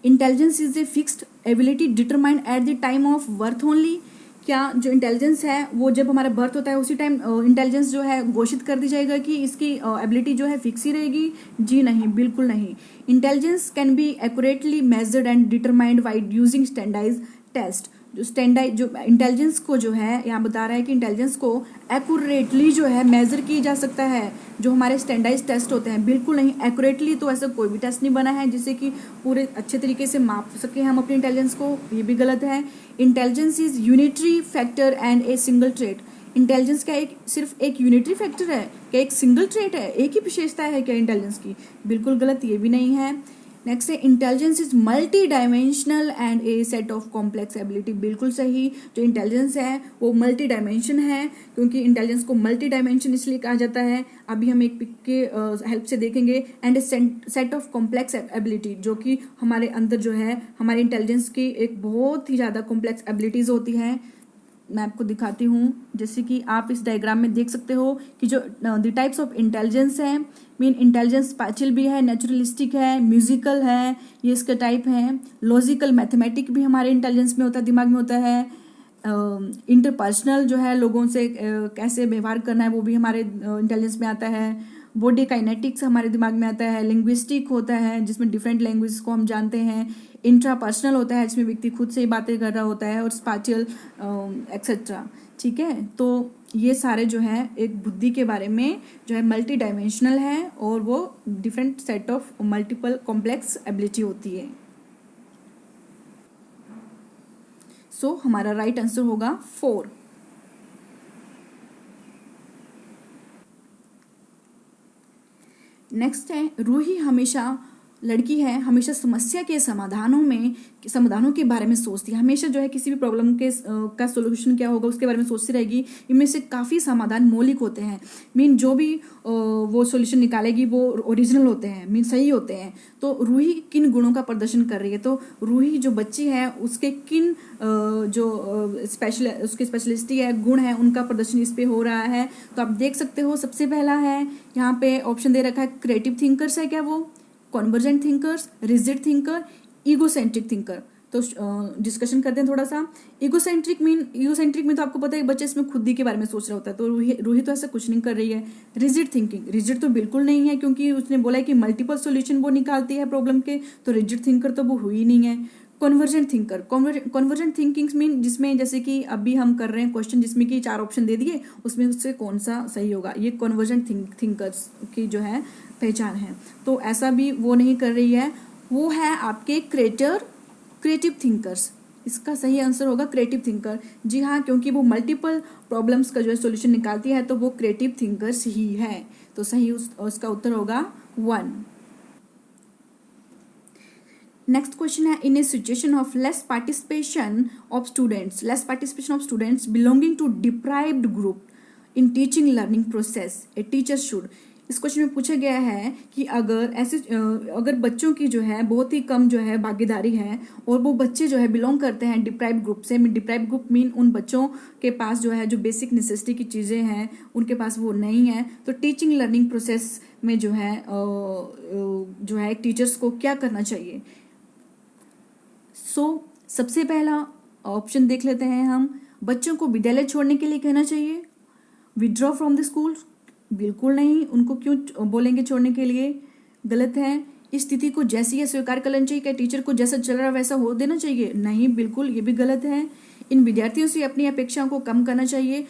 intelligence is a fixed ability determined at the time of birth only. क्या जो इंटेलिजेंस है वो जब हमारा बर्थ होता है उसी टाइम इंटेलिजेंस जो है घोषित कर दी जाएगा कि इसकी एबिलिटी जो है फिक्स ही रहेगी? जी नहीं, बिल्कुल नहीं। Intelligence can be accurately measured and determined by using standardised test. जो इंटेलिजेंस को जो है यहाँ बता रहा है कि इंटेलिजेंस को एक्यूरेटली जो है मेजर की जा सकता है, जो हमारे स्टैंडर्डाइज्ड टेस्ट होते हैं। बिल्कुल नहीं, एक्यूरेटली तो ऐसा कोई भी टेस्ट नहीं बना है जिससे कि पूरे अच्छे तरीके से माप सके हम अपनी इंटेलिजेंस को, ये भी गलत है। Intelligence is unitary factor and a single trait. Intelligence क्या सिर्फ एक यूनिटरी फैक्टर है? क्या एक सिंगल ट्रेट है, एक ही विशेषता है क्या इंटेलिजेंस की? बिल्कुल गलत, ये भी नहीं है। नेक्स्ट है intelligence is multi dimensional and A set of complex ability. बिल्कुल सही, जो इंटेलिजेंस है वो मल्टी डायमेंशन है, क्योंकि इंटेलिजेंस को मल्टी डायमेंशन इसलिए कहा जाता है, अभी हम एक पिक के हेल्प से देखेंगे। And A set of complex ability, जो कि हमारे अंदर जो है हमारे इंटेलिजेंस की एक बहुत ही ज़्यादा कॉम्प्लेक्स एबिलिटीज़ होती हैं। मैं आपको दिखाती हूँ, जैसे कि आप इस डायग्राम में देख सकते हो कि जो द टाइप्स ऑफ इंटेलिजेंस है, मीन इंटेलिजेंस स्पैटियल भी है, नेचुरलिस्टिक है, म्यूजिकल है, ये इसके टाइप हैं। लॉजिकल मैथमेटिक भी हमारे इंटेलिजेंस में होता है, दिमाग में होता है। इंटरपर्सनल जो है लोगों से कैसे व्यवहार करना है वो भी हमारे इंटेलिजेंस में आता है। बॉडी काइनेटिक्स हमारे दिमाग में आता है। लिंग्विस्टिक होता है जिसमें डिफरेंट लैंग्वेज को हम जानते हैं। इंट्रापर्सनल होता है जिसमें व्यक्ति खुद से ही बातें कर रहा होता है। और स्पैटियल एक्सेट्रा। ठीक है, तो ये सारे जो है एक बुद्धि के बारे में जो है मल्टी डायमेंशनल है और वो different set of multiple complex ability होती है। सो हमारा राइट आंसर होगा 4। नेक्स्ट है रूही हमेशा लड़की है हमेशा समस्या के समाधानों के बारे में सोचती है, हमेशा जो है किसी भी प्रॉब्लम के का सोल्यूशन क्या होगा उसके बारे में सोचती रहेगी। इनमें से काफ़ी समाधान मौलिक होते हैं, मीन जो भी वो सोल्यूशन निकालेगी वो ओरिजिनल होते हैं, मीन सही होते हैं। तो रूही किन गुणों का प्रदर्शन कर रही है, तो रूही जो बच्ची है उसके किन जो उसकी स्पेशलिस्टी है, गुण है, उनका प्रदर्शन इस पे हो रहा है। तो आप देख सकते हो सबसे पहला है यहाँ पे ऑप्शन दे रखा है क्रिएटिव थिंकर्स है क्या वो, convergent thinkers, rigid thinker, egocentric thinker. तो डिस्कशन करते हैं थोड़ा सा। ईगोसेंट्रिक में तो आपको पता है बच्चे इसमें खुद ही के बारे में सोच रहा होता है, तो रूही तो ऐसा कुछ नहीं कर रही है। रिजिड तो बिल्कुल नहीं है, क्योंकि उसने बोला है कि मल्टीपल सॉल्यूशन वो निकालती है प्रॉब्लम के, तो रिजिड थिंकर तो वो हुई नहीं है। कॉन्वर्जेंट थिंकिंग मीन जिसमें जैसे कि अभी हम कर रहे हैं क्वेश्चन जिसमें कि 4 ऑप्शन दे दिए, उसमें उससे कौन सा सही होगा, ये कॉन्वर्जेंट थिंकर्स की जो है पहचान है। तो ऐसा भी वो नहीं कर रही है, वो है आपके क्रिएटिव थिंकर्स। इसका सही आंसर होगा क्रिएटिव थिंकर। जी हाँ, क्योंकि वो मल्टीपल प्रॉब्लम्स का जो है सोल्यूशन निकालती है, तो वो क्रिएटिव थिंकर्स ही है। तो सही उसका उत्तर होगा 1। नेक्स्ट क्वेश्चन है, in a situation of less participation of students belonging to deprived group in teaching learning process a teacher should. इस क्वेश्चन में पूछा गया है कि अगर बच्चों की जो है बहुत ही कम जो है भागीदारी है और वो बच्चे जो है बिलोंग करते हैं डिप्राइव ग्रुप से, डिप्राइव ग्रुप मीन उन बच्चों के पास जो है जो बेसिक नेसेसिटी की चीज़ें हैं उनके पास वो नहीं है, तो टीचिंग लर्निंग प्रोसेस में जो है टीचर्स को क्या करना चाहिए। सबसे पहला ऑप्शन देख लेते हैं हम, बच्चों को विद्यालय छोड़ने के लिए कहना चाहिए। विड्रॉ फ्रॉम द स्कूल, बिल्कुल नहीं, उनको क्यों बोलेंगे छोड़ने के लिए, गलत है। इस स्थिति को जैसी है स्वीकार कर लेना चाहिए, क्या टीचर को जैसा चल रहा है वैसा हो देना चाहिए, नहीं, बिल्कुल ये भी गलत है। इन विद्यार्थियों से अपनी अपेक्षाओं को कम करना चाहिए,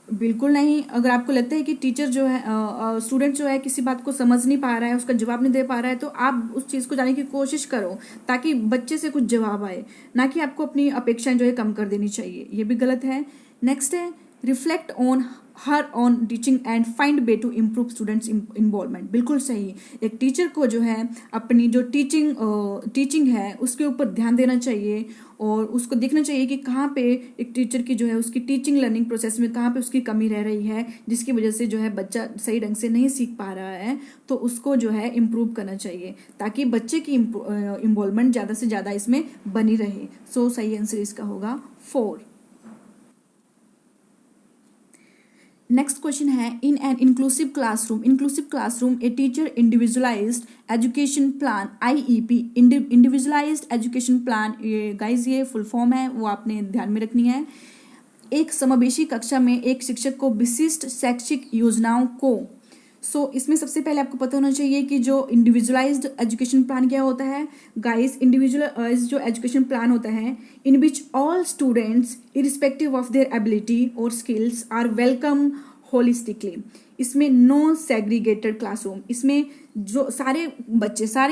बिल्कुल नहीं। अगर आपको लगता है कि टीचर जो है स्टूडेंट जो है किसी बात को समझ नहीं पा रहा है, उसका जवाब नहीं दे पा रहा है, तो आप उस चीज़ को जानने की कोशिश करो ताकि बच्चे से कुछ जवाब आए, ना कि आपको अपनी अपेक्षाएं जो है कम कर देनी चाहिए, ये भी गलत है। नेक्स्ट है, reflect on her own teaching and find way to improve students involvement, बिल्कुल सही। एक टीचर को जो है अपनी जो टीचिंग है उसके ऊपर ध्यान देना चाहिए और उसको देखना चाहिए कि कहाँ पे एक टीचर की जो है उसकी टीचिंग लर्निंग प्रोसेस में कहाँ पे उसकी कमी रह रही है, जिसकी वजह से जो है बच्चा सही ढंग से नहीं सीख पा रहा है, तो उसको जो है इम्प्रूव करना चाहिए ताकि बच्चे की इन्वॉल्वमेंट ज़्यादा से ज़्यादा इसमें बनी रहे। सो सही आंसर इसका होगा 4। नेक्स्ट क्वेश्चन है, in an inclusive classroom a teacher individualised education plan IEP, individualised education plan, ये गाइज ये फुल फॉर्म है, वो आपने ध्यान में रखनी है। एक समावेशी कक्षा में एक शिक्षक को विशिष्ट शैक्षिक योजनाओं को, इसमें सबसे पहले आपको पता होना चाहिए कि जो इंडिविजुअलाइज्ड एजुकेशन प्लान क्या होता है। गाइस, इंडिविजुअलाइज्ड जो एजुकेशन प्लान होता है, in which all students irrespective of their ability और स्किल्स आर वेलकम होलिस्टिकली। इसमें नो सेग्रीगेटेड क्लासरूम, इसमें जो सारे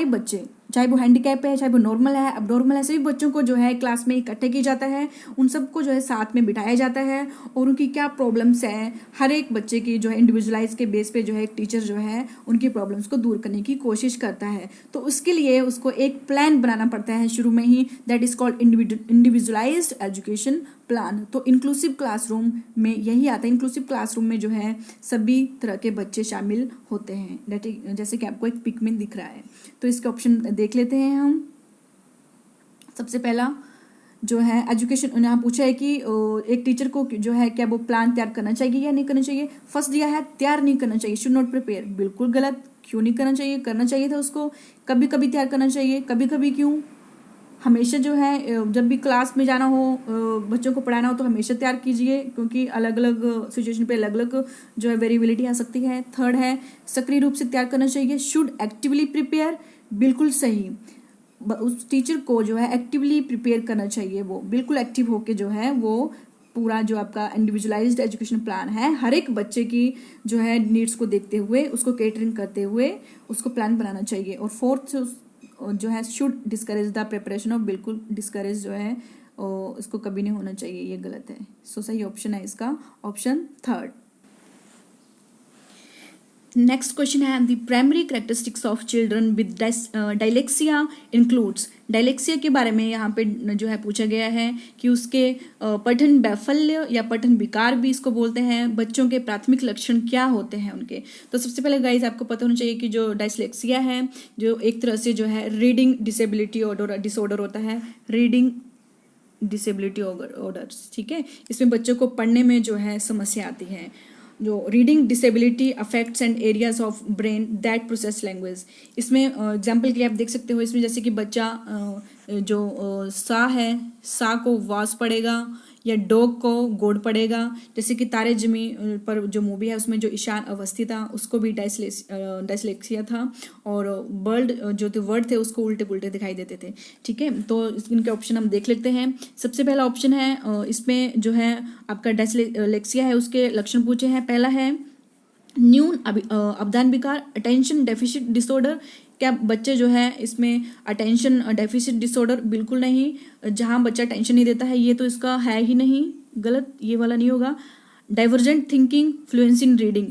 बच्चे चाहे वो हैंडीकैप है, चाहे वो नॉर्मल है, अब नॉर्मल है, सभी बच्चों को जो है क्लास में इकट्ठे किया जाता है, उन सबको जो है साथ में बिठाया जाता है और उनकी क्या प्रॉब्लम्स हैं, हर एक बच्चे की जो है इंडिविजुअलाइज के बेस पे जो है एक टीचर जो है उनकी प्रॉब्लम्स को दूर करने की कोशिश करता है। तो उसके लिए उसको एक प्लान बनाना पड़ता है शुरू में ही, that is called individualised education plan. तो इंक्लूसिव क्लासरूम में यही आता है, इंक्लूसिव क्लासरूम में जो है सभी तरह के बच्चे शामिल होते हैं, जैसे कि आपको एक पिक में दिख रहा है। तो इसके ऑप्शन देख लेते हैं हम। सबसे पहला जो है एजुकेशन, यहाँ पूछा है कि एक टीचर को जो है क्या वो प्लान तैयार करना चाहिए या नहीं करना चाहिए। फर्स्ट दिया है तैयार नहीं करना चाहिए, शुड नॉट प्रिपेयर, बिल्कुल गलत। क्यों नहीं करना चाहिए, करना चाहिए था उसको, कभी कभी तैयार करना चाहिए, कभी कभी क्यों, हमेशा जो है जब भी क्लास में जाना हो, बच्चों को पढ़ाना हो तो हमेशा तैयार कीजिए, क्योंकि अलग अलग सिचुएशन पे अलग अलग जो है वेरिएबिलिटी आ सकती है। थर्ड है सक्रिय रूप से तैयार करना चाहिए, शुड एक्टिवली प्रिपेयर, बिल्कुल सही। उस टीचर को जो है एक्टिवली प्रिपेयर करना चाहिए, वो बिल्कुल एक्टिव होके जो है वो पूरा जो आपका इंडिविजुअलाइज्ड एजुकेशन प्लान है हर एक बच्चे की जो है नीड्स को देखते हुए, उसको केटरिंग करते हुए उसको प्लान बनाना चाहिए। और फोर्थ जो है should discourage the preparation of, बिल्कुल डिस्करेज जो है इसको कभी नहीं होना चाहिए, ये गलत है। सो सही ऑप्शन है इसका ऑप्शन 3। नेक्स्ट क्वेश्चन है the primary characteristics of children with dyslexia includes. Dyslexia के बारे में यहाँ पे जो है पूछा गया है कि उसके पठन वैफल्य या पठन विकार भी इसको बोलते हैं। बच्चों के प्राथमिक लक्षण क्या होते हैं उनके। तो सबसे पहले गाइज आपको पता होना चाहिए कि जो डायस्लेक्सिया है जो एक तरह से जो है रीडिंग डिसेबिलिटी डिसऑर्डर होता है, रीडिंग डिसेबिलिटी ऑर्डर्स, ठीक है। इसमें बच्चों को पढ़ने में जो है समस्या आती है। जो reading disability affects and areas of brain that process language. इसमें एग्जाम्पल के लिए आप देख सकते हो इसमें जैसे कि बच्चा जो सा है, सा को वास पढ़ेगा या डॉग को गोड पड़ेगा। जैसे कि तारे जमी पर जो मूवी है उसमें जो ईशान अवस्थी था उसको भी डायस्लेक्सिया था और बर्ड जो थे वर्ड थे उसको उल्टे पुल्टे दिखाई देते थे, ठीक है। तो इनके ऑप्शन हम देख लेते हैं। सबसे पहला ऑप्शन है इसमें जो है आपका डायस्लेक्सिया है उसके लक्षण पूछे हैं। पहला है न्यून अवधान विकार, अटेंशन डेफिसिट डिसऑर्डर। क्या बच्चे जो है इसमें अटेंशन डेफिसिट डिसऑर्डर बिल्कुल नहीं, जहाँ बच्चा टेंशन नहीं देता है ये तो इसका है ही नहीं, गलत, ये वाला नहीं होगा। Divergent thinking, fluency in reading.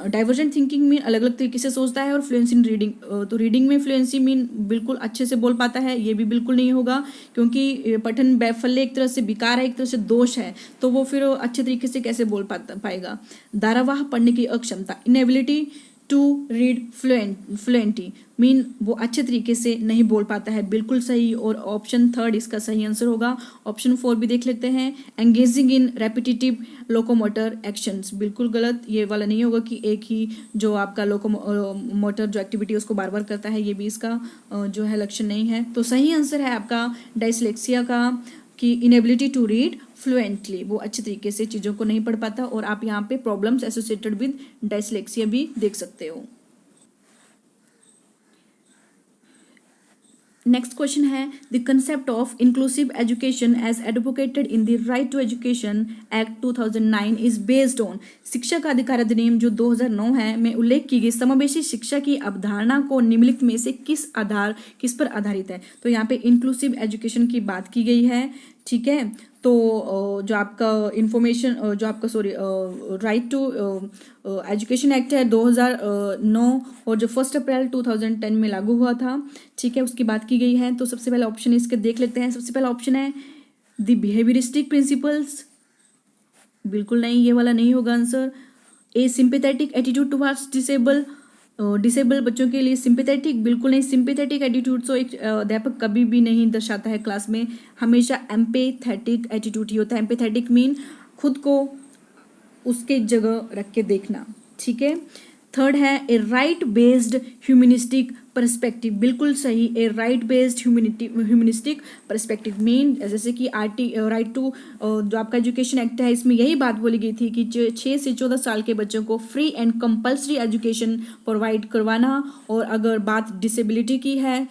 Divergent thinking mean अलग अलग तरीके से सोचता है और फ्लुएंसी इन रीडिंग तो रीडिंग में फ्लुएंसी मीन बिल्कुल अच्छे से बोल पाता है, ये भी बिल्कुल नहीं होगा क्योंकि पठन वैफल्य एक तरह से विकार है, एक तरह से दोष है, तो वो फिर अच्छे तरीके से कैसे बोल पाएगा। धारावाह पढ़ने की अक्षमता, inability to read fluently mean वो अच्छे तरीके से नहीं बोल पाता है, बिल्कुल सही। और ऑप्शन थर्ड इसका सही आंसर होगा। ऑप्शन 4 भी देख लेते हैं, engaging in repetitive locomotor actions, बिल्कुल गलत, ये वाला नहीं होगा कि एक ही जो आपका लोकोमोटर जो एक्टिविटी उसको बार बार करता है, ये भी इसका जो है लक्षण नहीं है। तो सही आंसर है आपका डायस्लेक्सिया का कि इनएबिलिटी टू रीड फ्लुएंटली, वो अच्छे तरीके से चीज़ों को नहीं पढ़ पाता। और आप यहाँ पे प्रॉब्लम्स एसोसिएटेड विद डायस्लेक्सिया भी देख सकते हो। नेक्स्ट क्वेश्चन है the concept of inclusive education as advocated in the right to education act 2009 is based on. शिक्षा का अधिकार अधिनियम जो 2009 है में उल्लेख की गई समावेशी शिक्षा की अवधारणा को निम्नलिखित में से किस पर आधारित है। तो यहाँ पे इंक्लूसिव एजुकेशन की बात की गई है, ठीक है। तो जो आपका इंफॉर्मेशन जो आपका राइट टू एजुकेशन एक्ट है 2009 और जो 1 अप्रैल 2010 में लागू हुआ था, ठीक है, उसकी बात की गई है। तो सबसे पहला ऑप्शन इसके देख लेते हैं। सबसे पहला ऑप्शन है द बिहेवियरिस्टिक प्रिंसिपल्स, बिल्कुल नहीं, ये वाला नहीं होगा आंसर। ए सिंपैथेटिक एटीट्यूड टुवर्ड्स डिसेबल बच्चों के लिए सिंपैथेटिक, बिल्कुल नहीं, सिंपैथेटिक एटीट्यूड तो एक अध्यापक कभी भी नहीं दर्शाता है क्लास में, हमेशा एम्पैथेटिक एटीट्यूड ही होता है। एम्पैथेटिक मीन खुद को उसके जगह रख के देखना, ठीक है। थर्ड है a right based humanistic perspective, बिल्कुल सही, a right based humanistic perspective mean जैसे कि राइट टू जो आपका एजुकेशन एक्ट है इसमें यही बात बोली गई थी कि 6 से 14 साल के बच्चों को free and compulsory education provide करवाना। और अगर बात डिसेबिलिटी की है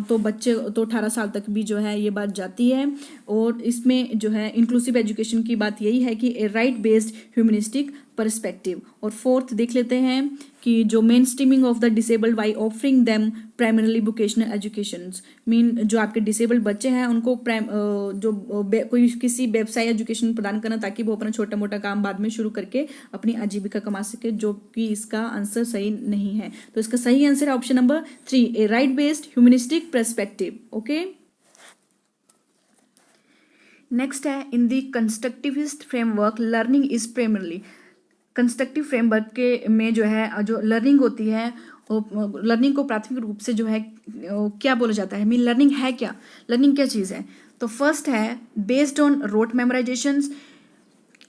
तो बच्चे तो 18 साल तक भी जो है ये बात जाती है। और इसमें जो है इंक्लूसिव एजुकेशन की बात यही है कि ए राइट बेस्ड ह्यूमनिस्टिक परस्पेक्टिव। और फोर्थ देख लेते हैं कि जो main streaming of the disabled by offering them primarily vocational educations mean जो आपके डिसेबल्ड बच्चे हैं उनको कोई किसी व्यवसाय एजुकेशन प्रदान करना ताकि वो अपना छोटा मोटा काम बाद में शुरू करके अपनी आजीविका कमा सके, जो कि इसका आंसर सही नहीं है। तो इसका सही आंसर है option number 3, a right based humanistic perspective. Okay, next है in the constructivist framework learning is primarily. Constructive framework के में जो है जो लर्निंग होती है लर्निंग को प्राथमिक रूप से जो है क्या बोला जाता है, मीन लर्निंग है क्या, लर्निंग क्या चीज़ है। तो फर्स्ट है बेस्ड ऑन रोट मेमोराइजेशंस,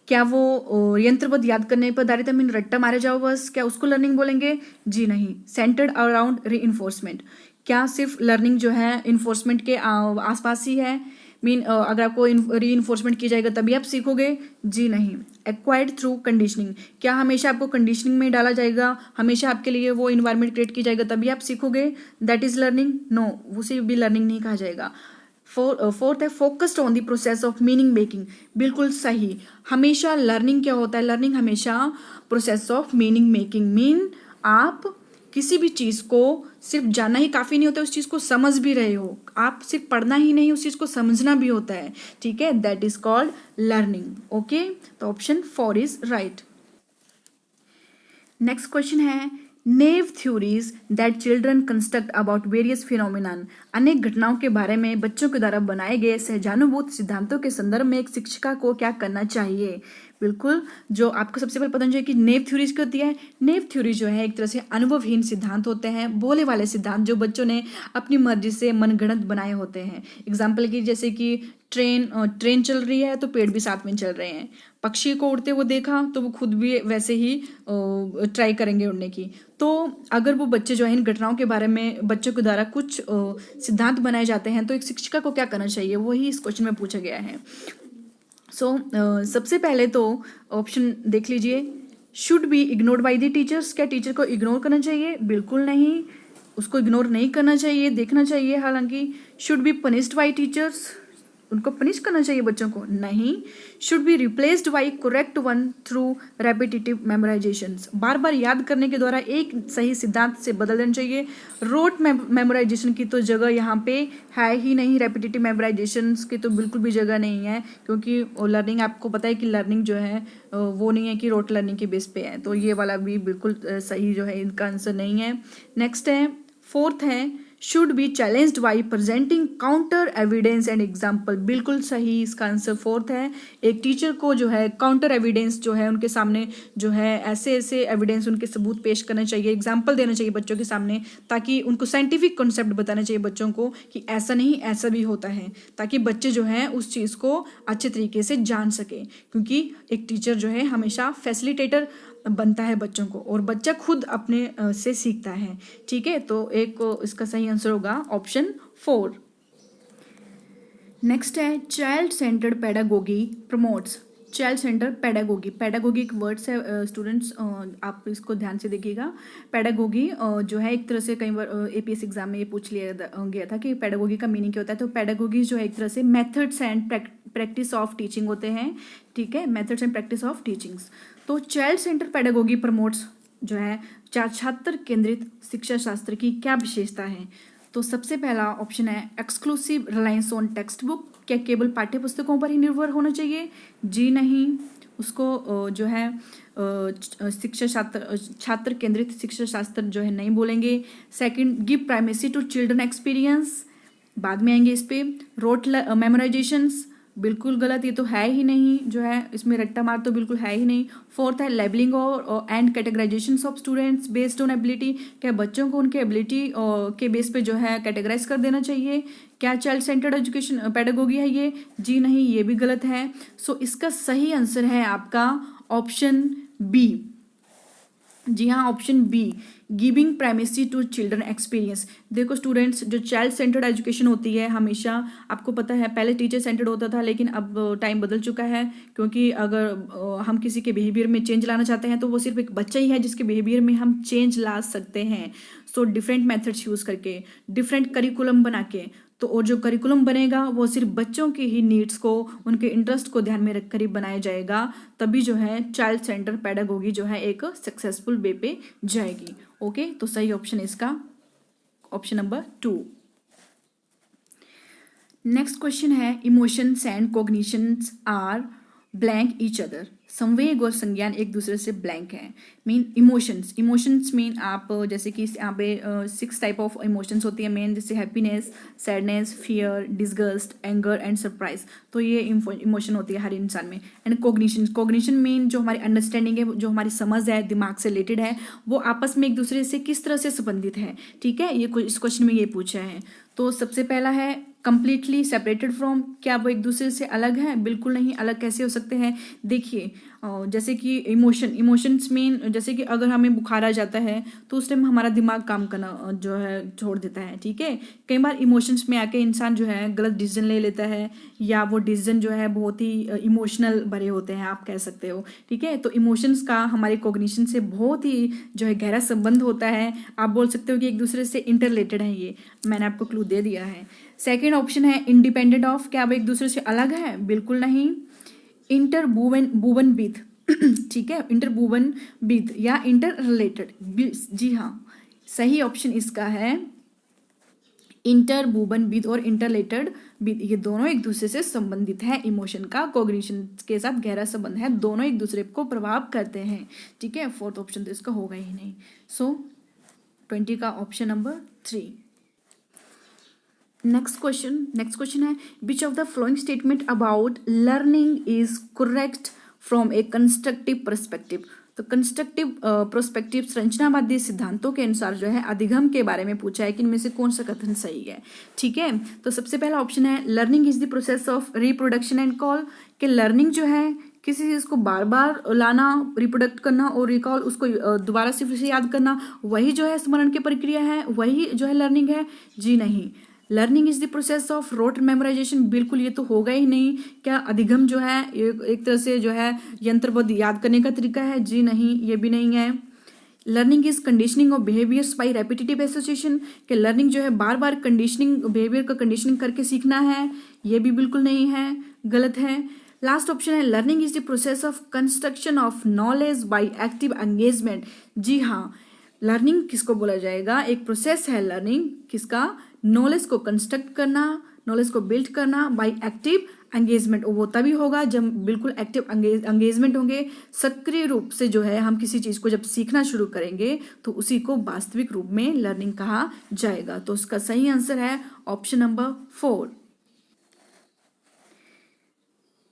क्या वो यंत्रबद्ध याद करने पर आधारित है, मीन रट्टा मारे जाओ बस, क्या उसको लर्निंग बोलेंगे, जी नहीं। सेंटर्ड अराउंड री इन्फोर्समेंट, क्या सिर्फ लर्निंग जो है इन्फोर्समेंट के आसपास ही है, मीन अगर आपको री इन्फोर्समेंट किया जाएगा तभी आप सीखोगे, जी नहीं। एक्वायर्ड थ्रू कंडीशनिंग, क्या हमेशा आपको कंडीशनिंग में डाला जाएगा, हमेशा आपके लिए वो इन्वायरमेंट क्रिएट किया जाएगा तभी आप सीखोगे, दैट इज लर्निंग, नो, उसे भी लर्निंग नहीं कहा जाएगा। फोर्थ है focused on the process of meaning making, बिल्कुल सही। हमेशा लर्निंग क्या होता है, लर्निंग हमेशा process of meaning making mean आप किसी भी चीज़ को सिर्फ जानना ही काफ़ी नहीं होता, उस चीज़ को समझ भी रहे हो, आप सिर्फ पढ़ना ही नहीं, उस चीज़ को समझना भी होता है, ठीक है, that is called learning. Okay, तो option 4 is right. Next question है naive theories that children construct about various phenomenon, अनेक घटनाओं के बारे में बच्चों के द्वारा बनाए गए सहजानुभूत सिद्धांतों के संदर्भ में एक शिक्षिका को क्या करना चाहिए। बिल्कुल, जो आपको सबसे पहले पता होना चाहिए कि नेव थ्योरीज क्या होती है। नेव थ्योरी जो है एक तरह से अनुभवहीन सिद्धांत होते हैं, बोले वाले सिद्धांत जो बच्चों ने अपनी मर्जी से मनगढ़ंत बनाए होते हैं। एग्जाम्पल की जैसे कि ट्रेन चल रही है तो पेड़ भी साथ में चल रहे हैं, पक्षी को उड़ते हुए देखा तो वो खुद भी वैसे ही ट्राई करेंगे उड़ने की। तो अगर वो बच्चे जो है इन घटनाओं के बारे में बच्चों के द्वारा कुछ सिद्धांत बनाए जाते हैं तो एक शिक्षिका को क्या करना चाहिए, वही इस क्वेश्चन में पूछा गया है। सबसे पहले तो ऑप्शन देख लीजिए, should be ignored by the teachers, क्या टीचर को इग्नोर करना चाहिए? बिल्कुल नहीं, उसको इग्नोर नहीं करना चाहिए, देखना चाहिए। हालांकि should be punished by teachers, उनको पनिश करना चाहिए बच्चों को? नहीं। Should be replaced by correct one through repetitive memorisations, बार बार याद करने के द्वारा एक सही सिद्धांत से बदल देना चाहिए। रोट मेमोराइजेशन की तो जगह यहाँ पे है ही नहीं, रेपिटेटिव मेमोराइजेशंस की तो बिल्कुल भी जगह नहीं है, क्योंकि लर्निंग आपको पता है कि लर्निंग जो है वो नहीं है कि रोट लर्निंग के बेस पे है, तो ये वाला भी बिल्कुल सही जो है इनका आंसर नहीं है। नेक्स्ट है, फोर्थ है, should be challenged by presenting counter evidence and example, बिल्कुल सही, इसका आंसर फोर्थ है। एक टीचर को जो है काउंटर एविडेंस जो है उनके सामने जो है ऐसे ऐसे एविडेंस उनके सबूत पेश करना चाहिए, एग्जाम्पल देना चाहिए बच्चों के सामने, ताकि उनको साइंटिफिक कॉन्सेप्ट बताना चाहिए बच्चों को कि ऐसा नहीं ऐसा भी होता है, ताकि बच्चे जो है उस चीज़ को अच्छे तरीके से जान सके। क्योंकि एक टीचर जो है हमेशा फैसिलिटेटर बनता है बच्चों को, और बच्चा खुद अपने से सीखता है। ठीक है, तो एक इसका सही आंसर होगा ऑप्शन 4। नेक्स्ट है, child centred pedagogy promotes, child centre pedagogy, pedagogy एक वर्ड्स है स्टूडेंट्स, आप इसको ध्यान से देखिएगा। पेडागोगी जो है एक तरह से कई बार APS एग्जाम में ये पूछ लिया गया था कि पेडागोगी का मीनिंग क्या होता है। तो पेडागोगी जो है एक तरह से methods and practice of teaching होते हैं। ठीक है, methods and practice of teachings. तो चाइल्ड सेंटर पेडागोगी प्रमोट्स जो है छात्र केंद्रित शिक्षा शास्त्र की क्या विशेषता है? तो सबसे पहला ऑप्शन है exclusive reliance on text book, क्या केवल पाठ्य पुस्तकों पर ही निर्भर होना चाहिए? जी नहीं, उसको जो है छात्र केंद्रित शिक्षा शास्त्र जो है नहीं बोलेंगे। Second, give primacy to children experience, बाद में आएंगे इस पे। रोट मेमोराइजेशंस, बिल्कुल गलत, ये तो है ही नहीं, जो है इसमें रट्टा मार तो बिल्कुल है ही नहीं। फोर्थ है लेबलिंग और and categorisation of students based on ability, क्या बच्चों को उनके एबिलिटी के बेस पे जो है कैटेगराइज कर देना चाहिए? क्या चाइल्ड सेंटर्ड एजुकेशन पेडागोगी है ये? जी नहीं, ये भी गलत है। सो इसका सही आंसर है आपका ऑप्शन बी। जी हाँ, option B, giving primacy to children experience. देखो स्टूडेंट्स, जो चाइल्ड सेंटर्ड एजुकेशन होती है हमेशा आपको पता है पहले टीचर सेंटर्ड होता था, लेकिन अब टाइम बदल चुका है, क्योंकि अगर हम किसी के बिहेवियर में चेंज लाना चाहते हैं तो वो सिर्फ एक बच्चा ही है जिसके बिहेवियर में हम चेंज ला सकते हैं। सो डिफरेंट मेथड्स यूज़ करके, डिफरेंट करिकुलम बना के, तो और जो करिकुलम बनेगा वो सिर्फ बच्चों की ही नीड्स को, उनके इंटरेस्ट को ध्यान में रखकर ही बनाया जाएगा, तभी जो है चाइल्ड सेंटर पेडागोगी जो है एक सक्सेसफुल वे पे जाएगी। ओके, तो सही ऑप्शन है इसका ऑप्शन नंबर 2। नेक्स्ट क्वेश्चन है, emotions and cognitions are blank each other, संवेग और संज्ञान एक दूसरे से ब्लैंक है। मीन इमोशंस मीन आप जैसे कि यहाँ पे 6 टाइप ऑफ इमोशंस होती है मेन, जैसे happiness, sadness, fear, disgust, anger and surprise, तो ये इमोशन होती है हर इंसान में। एंड कॉग्निशन मीन जो हमारी अंडरस्टैंडिंग है, जो हमारी समझ है, दिमाग से रिलेटेड है, वो आपस में एक दूसरे से किस तरह से संबंधित है। ठीक है, ये इस क्वेश्चन में ये पूछा है। तो सबसे पहला है कंप्लीटली सेपरेटेड फ्रॉम, क्या वो एक दूसरे से अलग है? बिल्कुल नहीं, अलग कैसे हो सकते हैं? देखिए जैसे कि इमोशंस मीन जैसे कि अगर हमें बुखार आ जाता है तो उस टाइम हमारा दिमाग काम करना जो है छोड़ देता है। ठीक है, कई बार इमोशंस में आके इंसान जो है गलत डिसीजन ले लेता है, या वो डिसीजन जो है बहुत ही इमोशनल भरे होते हैं, आप कह सकते हो। ठीक है, तो इमोशंस का हमारे कॉग्निशन से बहुत ही जो है गहरा संबंध होता है। आप बोल सकते हो कि एक दूसरे से इंटररिलेटेड है, ये मैंने आपको क्लू दे दिया है। सेकेंड ऑप्शन है इंडिपेंडेंट ऑफ, क्या वो एक दूसरे से अलग है? बिल्कुल नहीं। इंटरवूवन विथ ठीक है, इंटरवूवन विथ या इंटर रिलेटेड, जी हाँ, सही ऑप्शन इसका है इंटरवूवन विथ और इंटरलेटेड विथ, ये दोनों एक दूसरे से संबंधित है। इमोशन का कॉग्निशन के साथ गहरा संबंध है, दोनों एक दूसरे को प्रभाव करते हैं। ठीक है, फोर्थ ऑप्शन तो इसका होगा ही नहीं। सो 20 का ऑप्शन नंबर 3। नेक्स्ट क्वेश्चन है which of the following statement about learning is correct from A constructive perspective. तो कंस्ट्रक्टिव प्रोस्पेक्टिव संरचनावादी सिद्धांतों के अनुसार जो है अधिगम के बारे में पूछा है कि इनमें से कौन सा कथन सही है। ठीक है, तो सबसे पहला ऑप्शन है learning is the process of reproduction and call, कि लर्निंग जो है किसी चीज़ को बार बार लाना, रिप्रोडक्ट करना और रिकॉल उसको दोबारा से फिर से याद करना, वही जो है स्मरण की प्रक्रिया है, वही जो है लर्निंग है। जी नहीं, learning is the process of rote memorisation, बिल्कुल ये तो होगा ही नहीं। क्या अधिगम जो है एक तरह से जो है यंत्रबद्ध याद करने का तरीका है? जी नहीं, ये भी नहीं है। Learning is conditioning of behaviours by repetitive association, कि लर्निंग जो है बार बार कंडीशनिंग बिहेवियर का कंडीशनिंग करके सीखना है, ये भी बिल्कुल नहीं है, गलत है। लास्ट ऑप्शन है learning is the process of construction of knowledge by active engagement. जी हाँ, लर्निंग किसको बोला जाएगा? एक प्रोसेस है लर्निंग किसका? नॉलेज को कंस्ट्रक्ट करना, नॉलेज को बिल्ड करना बाय एक्टिव एंगेजमेंट। वो तभी होगा जब बिल्कुल एक्टिव एंगेजमेंट होंगे, सक्रिय रूप से जो है हम किसी चीज़ को जब सीखना शुरू करेंगे तो उसी को वास्तविक रूप में लर्निंग कहा जाएगा। तो उसका सही आंसर है ऑप्शन नंबर 4।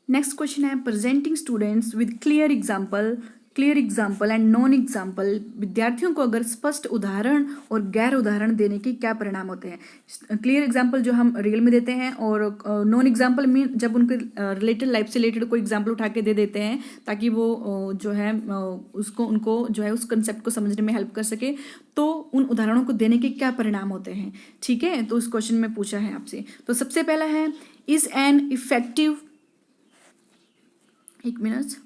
नेक्स्ट क्वेश्चन है presenting students with clear example and non example. विद्यार्थियों को अगर स्पष्ट उदाहरण और गैर उदाहरण देने के क्या परिणाम होते हैं? क्लियर एग्जाम्पल जो हम रियल में देते हैं, और नॉन एग्जाम्पल मीन जब उनके रिलेटेड लाइफ से रिलेटेड कोई एग्जाम्पल उठा के दे देते हैं ताकि वो जो है उनको जो है उस कंसेप्ट को समझने में हेल्प कर सके। तो उन उदाहरणों को देने के क्या परिणाम होते हैं? ठीक है, तो उस क्वेश्चन में पूछा है आपसे। तो सबसे पहला है इज एन इफेक्टिव, एक minute,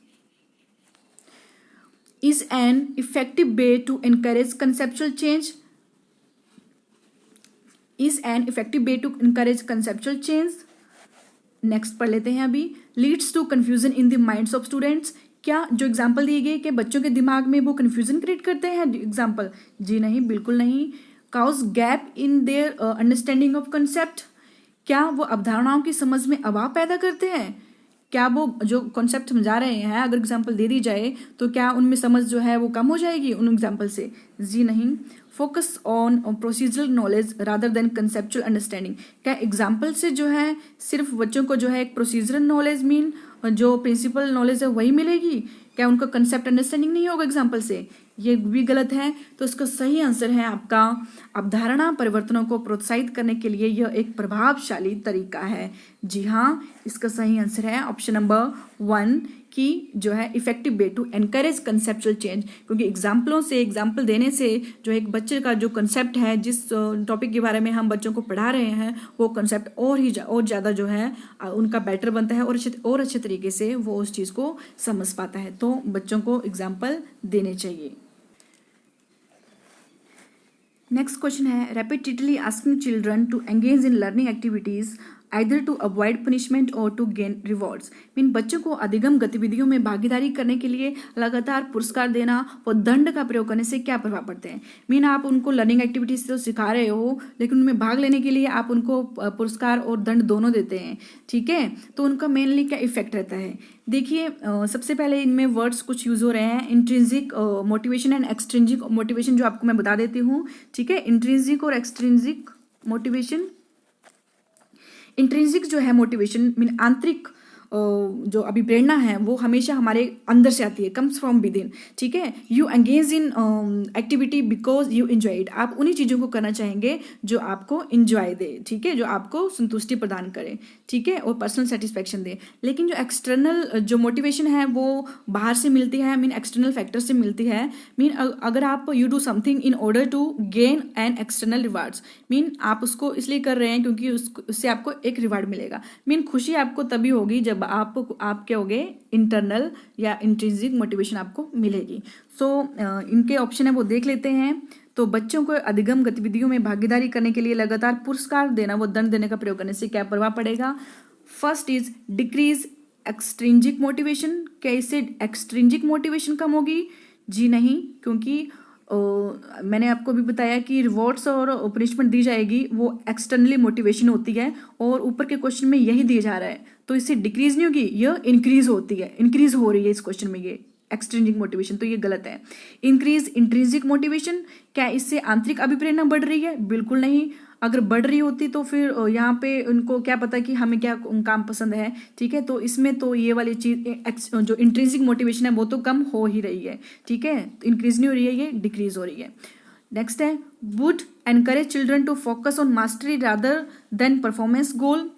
is an effective way to encourage conceptual change, is an effective way to encourage conceptual change। Next पढ़ लेते हैं अभी। leads to confusion in the minds of students, क्या जो एग्जाम्पल दिए गए कि बच्चों के दिमाग में वो कन्फ्यूजन क्रिएट करते हैं एग्जाम्पल? जी नहीं, बिल्कुल नहीं। cause gap in their understanding of concept, क्या वो अवधारणाओं की समझ में अभाव पैदा करते हैं? क्या वो जो कॉन्सेप्ट समझा रहे हैं अगर एग्जाम्पल दे दी जाए तो क्या उनमें समझ जो है वो कम हो जाएगी उन एग्जाम्पल से? जी नहीं। Focus on procedural knowledge rather than conceptual understanding, क्या एग्जाम्पल से जो है सिर्फ बच्चों को जो है एक प्रोसीजरल नॉलेज मीन जो प्रिंसिपल नॉलेज है वही मिलेगी? क्या उनका कंसेप्ट अंडरस्टैंडिंग नहीं होगा एग्जाम्पल से? ये भी गलत है। तो इसका सही आंसर है आपका अवधारणा परिवर्तनों को प्रोत्साहित करने के लिए यह एक प्रभावशाली तरीका है। जी हाँ, इसका सही आंसर है ऑप्शन नंबर 1 की जो है effective way to encourage conceptual change, क्योंकि एग्जाम्पल देने से जो एक बच्चे का जो कंसेप्ट है, जिस टॉपिक के बारे में हम बच्चों को पढ़ा रहे हैं, वो कंसेप्ट और ज़्यादा जो है उनका बेटर बनता है और अच्छे तरीके से वो उस चीज़ को समझ पाता है। तो बच्चों को एग्जाम्पल देने चाहिए। नेक्स्ट क्वेश्चन है repeatedly asking children to engage in learning activities either to avoid punishment और टू गेन रिवॉर्ड्स। मीन बच्चों को अधिगम गतिविधियों में भागीदारी करने के लिए लगातार पुरस्कार देना और दंड का प्रयोग करने से क्या प्रभाव पड़ते हैं? मीन आप उनको लर्निंग एक्टिविटीज तो सिखा रहे हो लेकिन उनमें भाग लेने के लिए आप उनको पुरस्कार और दंड दोनों देते हैं। ठीक है, तो उनका मेनली क्या इफेक्ट रहता है? देखिए, सबसे पहले इनमें वर्ड्स कुछ यूज हो रहे हैं, intrinsic motivation and extrinsic motivation, जो आपको मैं बता देती हूँ। ठीक है, इंट्रिंसिक और एक्सट्रिंसिक मोटिवेशन। इंट्रिंसिक जो है मोटिवेशन मीन आंतरिक जो अभिप्रेरणा है वो हमेशा हमारे अंदर से आती है, कम्स फ्रॉम विद इन। ठीक है, you engage in activity because you enjoy it, आप उन्हीं चीज़ों को करना चाहेंगे जो आपको एंजॉय दे। ठीक है, जो आपको संतुष्टि प्रदान करे। ठीक है, और पर्सनल सेटिस्फैक्शन दे। लेकिन जो एक्सटर्नल जो मोटिवेशन है वो बाहर से मिलती है, मीन एक्सटर्नल फैक्टर से मिलती है। मीन अगर आप you do something in order to gain an external rewards, mean आप उसको इसलिए कर रहे हैं क्योंकि उससे आपको एक रिवार्ड मिलेगा। मीन खुशी आपको तभी होगी जब आप क्या होगे, इंटरनल या इंट्रिंसिक मोटिवेशन आपको मिलेगी। सो इनके ऑप्शन है वो देख लेते हैं। तो बच्चों को अधिगम गतिविधियों में भागीदारी करने के लिए लगातार पुरस्कार देना व दंड देने का प्रयोग करने से क्या प्रभाव पड़ेगा? First is decrease extrinsic motivation. क्या इससे एक्सट्रिंजिक मोटिवेशन कम होगी? जी नहीं, क्योंकि मैंने आपको भी बताया कि रिवॉर्ड्स और पनिशमेंट दी जाएगी वो एक्सटर्नली मोटिवेशन होती है और ऊपर के क्वेश्चन में यही दिया जा रहा है, तो इससे डिक्रीज नहीं होगी, यह इंक्रीज होती है, इंक्रीज हो रही है इस क्वेश्चन में ये एक्सट्रिंसिक मोटिवेशन, तो ये गलत है। इंक्रीज इंट्रिंसिक मोटिवेशन, क्या इससे आंतरिक अभिप्रेरणा बढ़ रही है? बिल्कुल नहीं। अगर बढ़ रही होती तो फिर यहाँ पे उनको क्या पता कि हमें क्या काम पसंद है, ठीक है। तो इसमें तो ये वाली चीज जो इंट्रिंसिक मोटिवेशन है वो तो कम हो ही रही है, ठीक है, इंक्रीज नहीं हो रही है, ये डिक्रीज हो रही है। नेक्स्ट है would encourage children to focus on mastery rather than performance goal,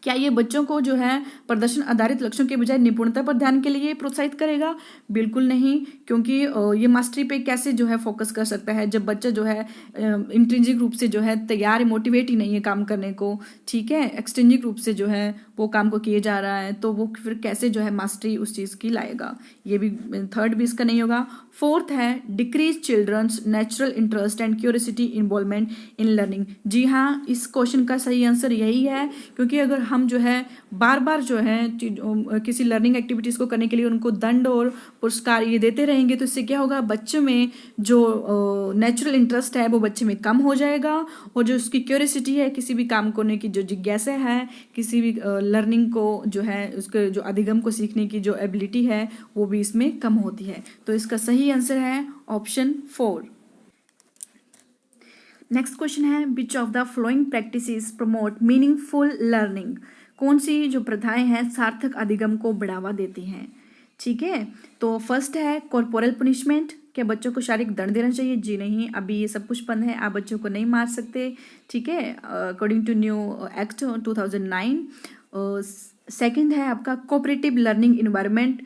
क्या ये बच्चों को जो है प्रदर्शन आधारित लक्ष्यों के बजाय निपुणता पर ध्यान के लिए प्रोत्साहित करेगा? बिल्कुल नहीं, क्योंकि ये मास्टरी पे कैसे जो है फोकस कर सकता है जब बच्चा जो है इंट्रिंसिक रूप से जो है तैयार है, मोटिवेट ही नहीं है काम करने को, ठीक है, एक्सट्रिंसिक रूप से जो है वो काम को किए जा रहा है, तो वो फिर कैसे जो है मास्टरी उस चीज़ की लाएगा? ये भी थर्ड भी इसका नहीं होगा। फोर्थ है decrease children's natural interest and curiosity involvement in learning. जी हाँ, इस क्वेश्चन का सही आंसर यही है, क्योंकि अगर हम जो है बार बार जो है किसी लर्निंग एक्टिविटीज़ को करने के लिए उनको दंड और पुरस्कार ये देते रहेंगे तो इससे क्या होगा, बच्चों में जो नेचुरल इंटरेस्ट है वो बच्चे में कम हो जाएगा, और जो उसकी क्यूरियोसिटी है किसी भी काम करने की, जो जिज्ञासा है किसी भी लर्निंग को जो है उसके जो अधिगम को सीखने की जो एबिलिटी है वो भी इसमें कम होती है। तो इसका सही आंसर है ऑप्शन 4। नेक्स्ट क्वेश्चन है which of the flowing practices promote meaningful learning, कौन सी जो प्रथाएं हैं सार्थक अधिगम को बढ़ावा देती हैं, ठीक है। तो फर्स्ट है कॉर्पोरल पनिशमेंट, क्या बच्चों को शारीरिक दंड देना चाहिए? जी नहीं, अभी ये सब कुछ बंद है, आप बच्चों को नहीं मार सकते, ठीक है, according to new act 2009। Second है आपका कोऑपरेटिव लर्निंग इन्वायरमेंट,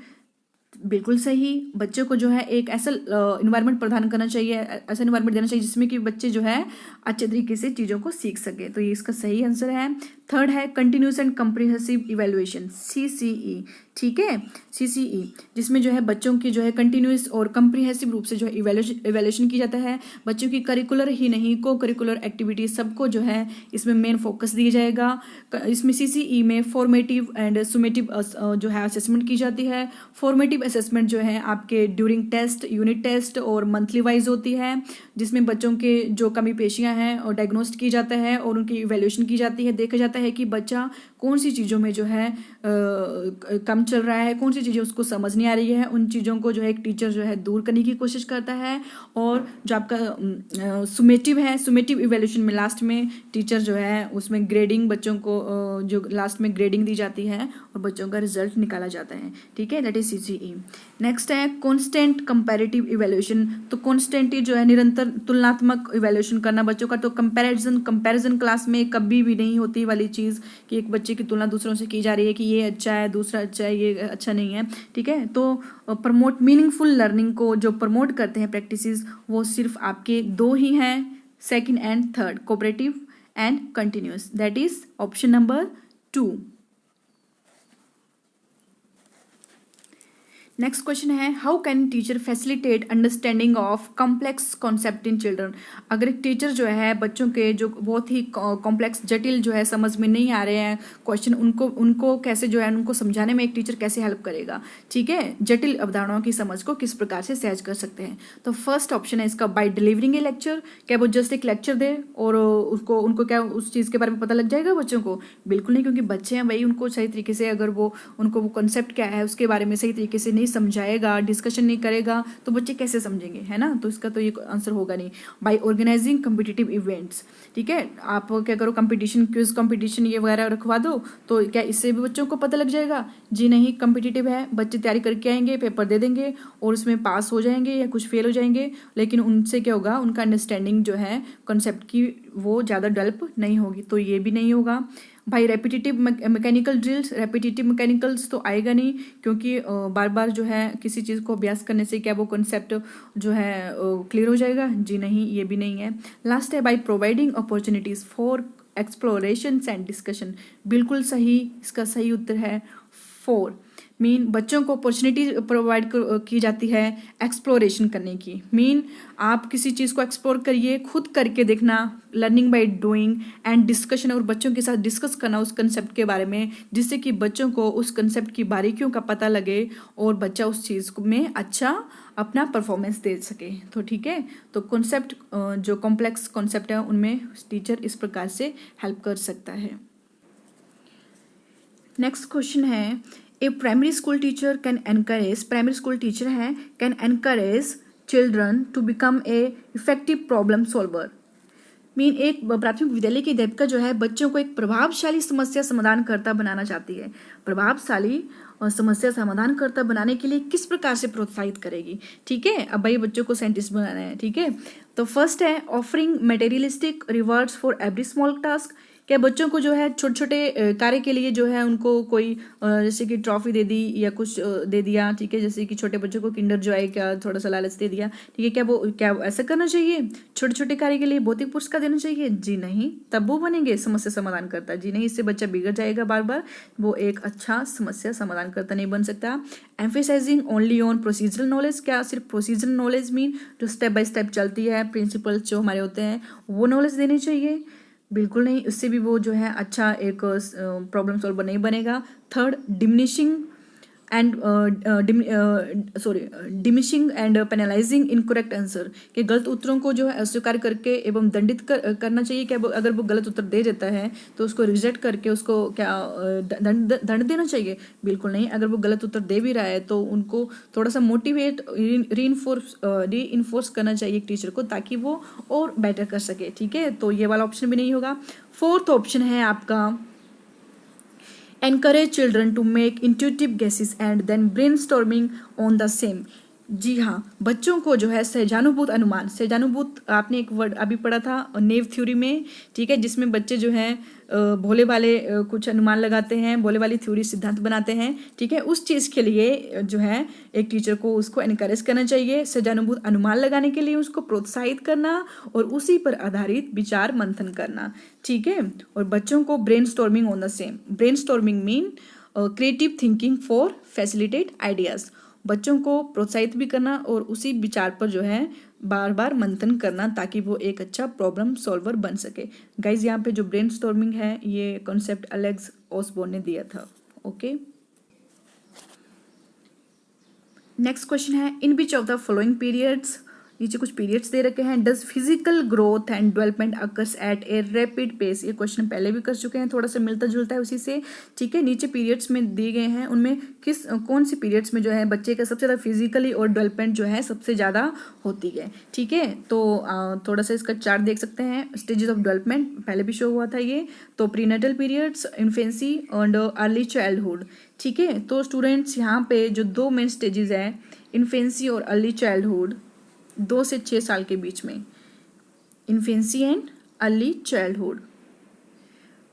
बिल्कुल सही, बच्चों को जो है एक ऐसा इन्वायरमेंट प्रदान करना चाहिए, ऐसा इन्वायरमेंट देना चाहिए जिसमें कि बच्चे जो है अच्छे तरीके से चीज़ों को सीख सके, तो ये इसका सही आंसर है। थर्ड है continuous and comprehensive evaluation, CCE, ठीक है, CCE, जिसमें जो है बच्चों की जो है कंटिन्यूस और कम्प्रिहेंसिव रूप से जो है इवेल्युएशन की जाता है, बच्चों की करिकुलर ही नहीं को करिकुलर एक्टिविटीज सबको जो है इसमें मेन फोकस दिया जाएगा। इसमें CCE में फॉर्मेटिव एंड सुमेटिव जो है असेसमेंट की जाती है। फॉर्मेटिव असेसमेंट जो है आपके ड्यूरिंग टेस्ट, यूनिट टेस्ट और मंथली वाइज होती है, जिसमें बच्चों के जो कमी पेशियाँ हैं और डायग्नोस्ट की जाता है और उनकी इवेल्युएशन की जाती है, देखा जाता है कि बच्चा कौन सी चीज़ों में जो है कम चल रहा है, कौन सी चीज़ें उसको समझ नहीं आ रही है, उन चीज़ों को जो है एक टीचर जो है दूर करने की कोशिश करता है। और जो आपका सुमेटिव है, सुमेटिव इवेल्यूशन में लास्ट में टीचर जो है उसमें ग्रेडिंग, बच्चों को जो लास्ट में ग्रेडिंग दी जाती है और बच्चों का रिजल्ट निकाला जाता है, ठीक है, दैट इज CCE। नेक्स्ट है कॉन्स्टेंट कंपैरेटिव इवेल्यूशन, तो कॉन्स्टेंट जो है निरंतर तुलनात्मक इवेल्यूशन करना बच्चों का, तो कंपैरिजन क्लास में कभी भी नहीं होती वाली चीज़ कि एक बच्चे की तुलना दूसरों से की जा रही है कि ये अच्छा है, दूसरा अच्छा है, ये अच्छा नहीं है, ठीक है। तो प्रमोट मीनिंगफुल लर्निंग को जो प्रमोट करते हैं प्रैक्टिसेस वो सिर्फ आपके दो ही हैं, second and third, cooperative and continuous, that is option number 2। Next question है how can teacher facilitate understanding of complex concept in children. अगर एक टीचर जो है बच्चों के जो बहुत ही कॉम्प्लेक्स जटिल जो है समझ में नहीं आ रहे हैं क्वेश्चन, उनको कैसे जो है उनको समझाने में एक टीचर कैसे हेल्प करेगा, ठीक है, जटिल अवधारणाओं की समझ को किस प्रकार से सहज कर सकते हैं। तो फर्स्ट ऑप्शन है इसका बाय डिलीवरिंग ए लेक्चर, क्या वो जस्ट एक लेक्चर दे और उनको क्या उस चीज़ के बारे में पता लग जाएगा बच्चों को? बिल्कुल नहीं, क्योंकि बच्चे हैं भाई, उनको सही तरीके से अगर उनको वो कॉन्सेप्ट क्या है उसके बारे में सही तरीके से नहीं समझाएगा, डिस्कशन नहीं करेगा तो बच्चे कैसे समझेंगे, है ना। तो इसका तो ये आंसर होगा नहीं। बाय ऑर्गेनाइजिंग कॉम्पिटिटिव इवेंट्स, ठीक है, आप क्या करो कंपटीशन, क्विज कंपटीशन ये वगैरह रखवा दो, तो क्या इससे भी बच्चों को पता लग जाएगा? जी नहीं, कॉम्पिटिटिव है, बच्चे तैयारी करके आएंगे, पेपर दे देंगे और उसमें पास हो जाएंगे या कुछ फेल हो जाएंगे, लेकिन उनसे क्या होगा, उनका अंडरस्टैंडिंग जो है कॉन्सेप्ट की वो ज़्यादा डेवलप नहीं होगी, तो ये भी नहीं होगा। भाई repetitive mechanical drills, repetitive mechanicals तो आएगा नहीं, क्योंकि बार बार जो है किसी चीज़ को अभ्यास करने से क्या वो कॉन्सेप्ट जो है क्लियर हो जाएगा? जी नहीं, ये भी नहीं है। लास्ट है by providing opportunities for exploration and discussion, बिल्कुल सही, इसका सही उत्तर है 4। मीन बच्चों को अपॉर्चुनिटी प्रोवाइड की जाती है एक्सप्लोरेशन करने की। मीन आप किसी चीज़ को एक्सप्लोर करिए, खुद करके देखना, learning by doing and discussion, और बच्चों के साथ डिस्कस करना उस कंसेप्ट के बारे में, जिससे कि बच्चों को उस कंसेप्ट की बारीकियों का पता लगे और बच्चा उस चीज़ में अच्छा अपना परफॉर्मेंस दे सके। तो ठीक है, तो कॉन्सेप्ट जो कॉम्प्लेक्स कॉन्सेप्ट है उनमें टीचर इस प्रकार से हेल्प कर सकता है। नेक्स्ट क्वेश्चन है a primary school teacher can encourage, primary school teacher हैं, can encourage children to become a effective problem solver. Mean एक प्राथमिक विद्यालय की अध्यापिका जो है बच्चों को एक प्रभावशाली समस्या समाधानकर्ता बनाना चाहती है। प्रभावशाली और समस्या समाधानकर्ता बनाने के लिए किस प्रकार से प्रोत्साहित करेगी। ठीक है, अब भाई बच्चों को साइंटिस्ट बनाना है। ठीक है, तो फर्स्ट है offering materialistic rewards for every small task. क्या बच्चों को जो है छोटे छोटे कार्य के लिए जो है उनको कोई जैसे कि ट्रॉफी दे दी या कुछ दे दिया। ठीक है, जैसे कि छोटे बच्चों को किंडर जॉय का थोड़ा सा लालच दे दिया। ठीक है, क्या ऐसा करना चाहिए? छोटे छोटे कार्य के लिए भौतिक पुरस्कार देना चाहिए? जी नहीं, तब वो बनेंगे समस्या समाधान करता। जी नहीं, इससे बच्चा बिगड़ जाएगा बार बार, वो एक अच्छा समस्या समाधान करता नहीं बन सकता। Emphasizing only on procedural knowledge. क्या सिर्फ प्रोसीजरल नॉलेज मीन जो स्टेप बाय स्टेप चलती है, प्रिंसिपल्स जो हमारे होते हैं वो नॉलेज देनी चाहिए? बिल्कुल नहीं, उससे भी वो जो है अच्छा एक प्रॉब्लम सॉल्वर नहीं बनेगा। Third, diminishing and penalising incorrect answer. के गलत उत्तरों को जो है अस्वीकार करके एवं दंडित करना चाहिए। क्या अगर वो गलत उत्तर दे देता है तो उसको रिजेक्ट करके उसको क्या दंड देना चाहिए? बिल्कुल नहीं। अगर वो गलत उत्तर दे भी रहा है तो उनको थोड़ा सा मोटिवेट रीइंफोर्स करना चाहिए एक टीचर को, ताकि वो और बेटर कर सके। ठीक है, तो ये वाला ऑप्शन भी नहीं होगा। फोर्थ ऑप्शन है आपका encourage children to make intuitive guesses and then brainstorming on the same। जी हाँ, बच्चों को जो है सहजानुभूत अनुमान, सहजानुभूत आपने एक वर्ड अभी पढ़ा था नेव थ्योरी में। ठीक है, जिसमें बच्चे जो हैं भोले वाले कुछ अनुमान लगाते हैं, भोले वाली थ्योरी सिद्धांत बनाते हैं। ठीक है, उस चीज़ के लिए जो है एक टीचर को उसको एनकरेज करना चाहिए, सहजानुभूत अनुमान लगाने के लिए उसको प्रोत्साहित करना और उसी पर आधारित विचार मंथन करना। ठीक है, और बच्चों को brain storming on the same. Brain storming mean creative thinking for facilitate ideas. बच्चों को प्रोत्साहित भी करना और उसी विचार पर जो है बार बार मंथन करना, ताकि वो एक अच्छा प्रॉब्लम सॉल्वर बन सके। गाइज, यहाँ पे जो ब्रेन स्टॉर्मिंग है ये कॉन्सेप्ट एलेक्स ऑसबोर्न ने दिया था। ओके, नेक्स्ट क्वेश्चन है in which of the following periods, नीचे कुछ पीरियड्स दे रखे हैं, does physical growth and development occurs at a rapid pace. ये क्वेश्चन पहले भी कर चुके हैं, थोड़ा सा मिलता जुलता है उसी से। ठीक है, नीचे पीरियड्स में दिए गए हैं, उनमें कौन सी पीरियड्स में जो है बच्चे का सबसे ज़्यादा फिजिकली और डेवलपमेंट जो है सबसे ज़्यादा होती है। ठीक है, तो थोड़ा सा इसका चार्ट देख सकते हैं। स्टेजेस ऑफ डेवलपमेंट पहले भी शो हुआ था ये, तो prenatal periods, infancy and early childhood. ठीक है, तो स्टूडेंट्स यहाँ पे जो दो मेन स्टेजेस हैं, इन्फेंसी और अर्ली चाइल्डहुड, 2 से 6 साल के बीच में, इन्फेंसी एंड अर्ली चाइल्डहुड।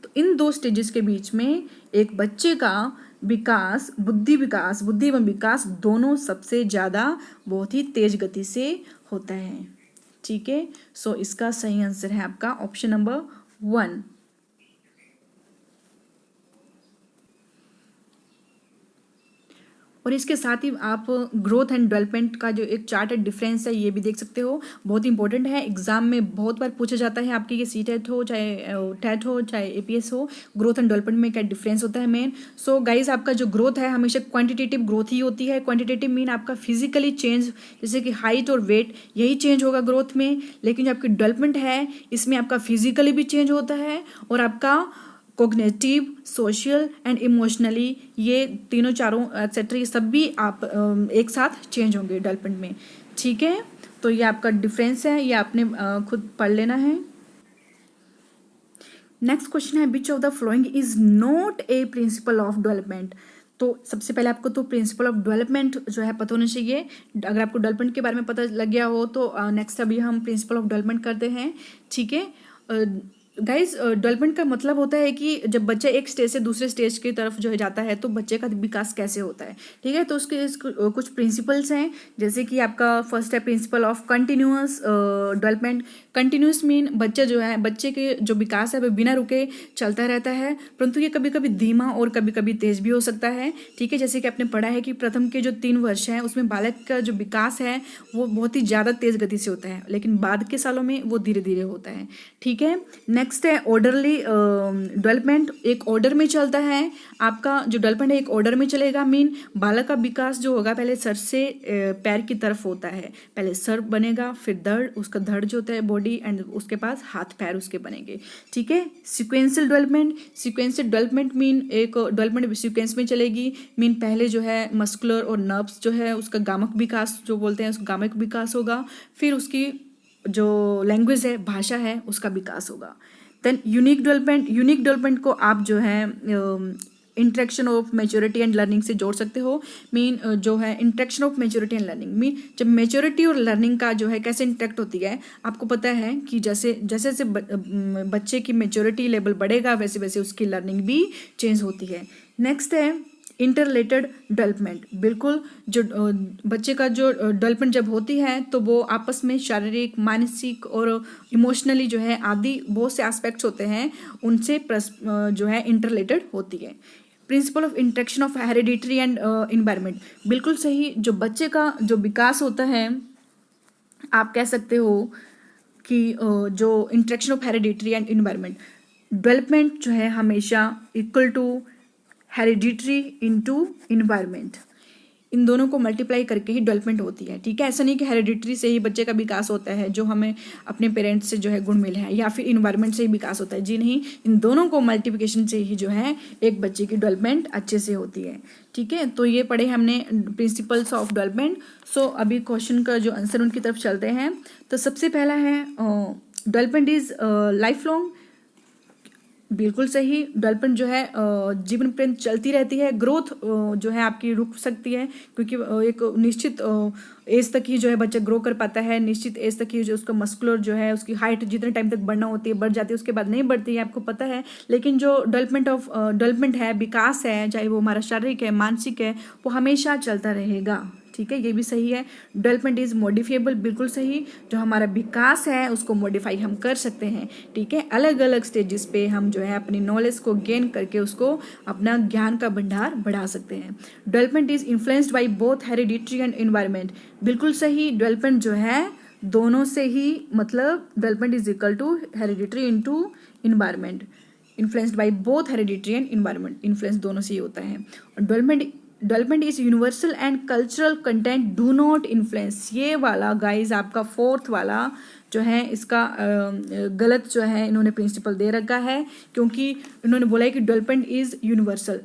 तो इन दो स्टेजेस के बीच में एक बच्चे का विकास, बुद्धि एवं विकास दोनों सबसे ज़्यादा बहुत ही तेज गति से होता है। ठीक है, सो इसका सही आंसर है आपका ऑप्शन नंबर 1। और इसके साथ ही आप ग्रोथ एंड डेवलपमेंट का जो एक चार्ट है, डिफरेंस है, ये भी देख सकते हो। बहुत इंपॉर्टेंट है, एग्जाम में बहुत बार पूछा जाता है आपके, ये सीटेट हो चाहे टेट हो चाहे एपीएस हो, ग्रोथ एंड डेवलपमेंट में क्या डिफरेंस होता है मेन। सो गाइज, आपका जो ग्रोथ है हमेशा क्वांटिटेटिव ग्रोथ ही होती है। क्वांटिटेटिव मीन आपका फिजिकली चेंज, जैसे कि हाइट और वेट, यही चेंज होगा ग्रोथ में। लेकिन जो आपकी डेवलपमेंट है इसमें आपका फिजिकली भी चेंज होता है और आपका कोग्निटिव, सोशल एंड इमोशनली, ये तीनों चारों एक्सेट्रा, ये सब भी आप एक साथ चेंज होंगे डेवलपमेंट में। ठीक है, तो ये आपका डिफरेंस है, ये आपने खुद पढ़ लेना है। नेक्स्ट क्वेश्चन है which of the following is not a principle of development. तो सबसे पहले आपको तो प्रिंसिपल ऑफ डेवलपमेंट जो है पता होना चाहिए। अगर आपको डेवलपमेंट के बारे में पता लग गया हो तो नेक्स्ट अभी हम प्रिंसिपल ऑफ डेवलपमेंट करते हैं। ठीक है गाइज, डेवलपमेंट का मतलब होता है कि जब बच्चा एक स्टेज से दूसरे स्टेज की तरफ जो है जाता है तो बच्चे का विकास कैसे होता है। ठीक है, तो उसके कुछ प्रिंसिपल्स हैं, जैसे कि आपका फर्स्ट है principle of continuous development. Continuous mean बच्चा जो है, बच्चे के जो विकास है वो बिना रुके चलता रहता है, परंतु ये कभी कभी धीमा और कभी कभी तेज भी हो सकता है। ठीक है, जैसे कि आपने पढ़ा है कि प्रथम के जो 3 वर्ष हैं उसमें बालक का जो विकास है वो बहुत ही ज़्यादा तेज गति से होता है, लेकिन बाद के सालों में वो धीरे धीरे होता है। ठीक है, नेक्स्ट है ऑर्डरली डेवलपमेंट, एक ऑर्डर में चलता है। आपका जो डेवलपमेंट है एक ऑर्डर में चलेगा। मीन बालक का विकास जो होगा पहले सर से पैर की तरफ होता है। पहले सर बनेगा, फिर धड़, उसका धड़ जो होता है बॉडी, एंड उसके पास हाथ पैर उसके बनेंगे। ठीक है। Sequential development, sequential development mean एक डेवलपमेंट सीक्वेंस में चलेगी। मीन पहले जो है मस्कुलर और नर्व्स जो है उसका गामक विकास जो बोलते हैं उसका गामक विकास होगा, फिर उसकी जो लैंग्वेज है, भाषा है, उसका विकास होगा। Then unique development, unique development को आप जो है interaction of maturity and learning से जोड़ सकते हो। मीन जो है interaction of maturity and learning, mean जब मैच्योरिटी और लर्निंग का जो है कैसे इंट्रैक्ट होती है, आपको पता है कि जैसे जैसे बच्चे की मैच्योरिटी लेवल बढ़ेगा वैसे वैसे उसकी लर्निंग भी चेंज होती है। नेक्स्ट है इंटरलेटेड डेवलपमेंट। बिल्कुल जो बच्चे का जो डेवलपमेंट जब होती है तो वो आपस में शारीरिक, मानसिक और इमोशनली जो है आदि बहुत से एस्पेक्ट्स होते हैं उनसे जो है इंटरलेटेड होती है। Principle of interaction of heredity and environment, बिल्कुल सही। जो बच्चे का जो विकास होता है, आप कह सकते हो कि जो interaction of heredity and environment, development जो है हमेशा equal to hereditary into environment, इन दोनों को मल्टीप्लाई करके ही डेवलपमेंट होती है। ठीक है। ऐसा नहीं कि हेरिडिटरी से ही बच्चे का विकास होता है जो हमें अपने पेरेंट्स से जो है गुण मिले हैं, या फिर इन्वायरमेंट से ही विकास होता है। जी नहीं, इन दोनों को मल्टीप्लिकेशन से ही जो है एक बच्चे की डेवलपमेंट अच्छे से होती है। ठीक है। तो ये पढ़े हमने प्रिंसिपल्स ऑफ डेवलपमेंट। सो अभी क्वेश्चन का जो आंसर उनकी तरफ चलते हैं। तो सबसे पहला है डेवलपमेंट इज लाइफ लॉन्ग, बिल्कुल सही। डेवलपमेंट जो है जीवन पर्यंत चलती रहती है। ग्रोथ जो है आपकी रुक सकती है क्योंकि एक निश्चित एज तक ही जो है बच्चा ग्रो कर पाता है। निश्चित एज तक ही जो उसका मस्कुलर जो है उसकी हाइट जितने टाइम तक बढ़ना होती है बढ़ जाती है, उसके बाद नहीं बढ़ती है, आपको पता है। लेकिन जो डेवलपमेंट है, विकास है, चाहे वो हमारा शारीरिक है, मानसिक है, वो हमेशा चलता रहेगा। ठीक है, ये भी सही है। डेवलपमेंट इज मॉडिफिएबल, बिल्कुल सही। जो हमारा विकास है उसको मॉडिफाई हम कर सकते हैं। ठीक है। अलग अलग स्टेजेस पे हम जो है अपनी नॉलेज को गेन करके उसको अपना ज्ञान का भंडार बढ़ा सकते हैं। Development is influenced by both hereditary and environment, बिल्कुल सही। डेवलपमेंट जो है दोनों से ही, मतलब development is equal to hereditary into environment, influenced by both hereditary and environment, influence दोनों से ही होता है। और development is universal and cultural content do not influence, ये वाला गाइज आपका फोर्थ वाला जो है इसका गलत जो है इन्होंने प्रिंसिपल दे रखा है, क्योंकि इन्होंने बोला है कि development is universal.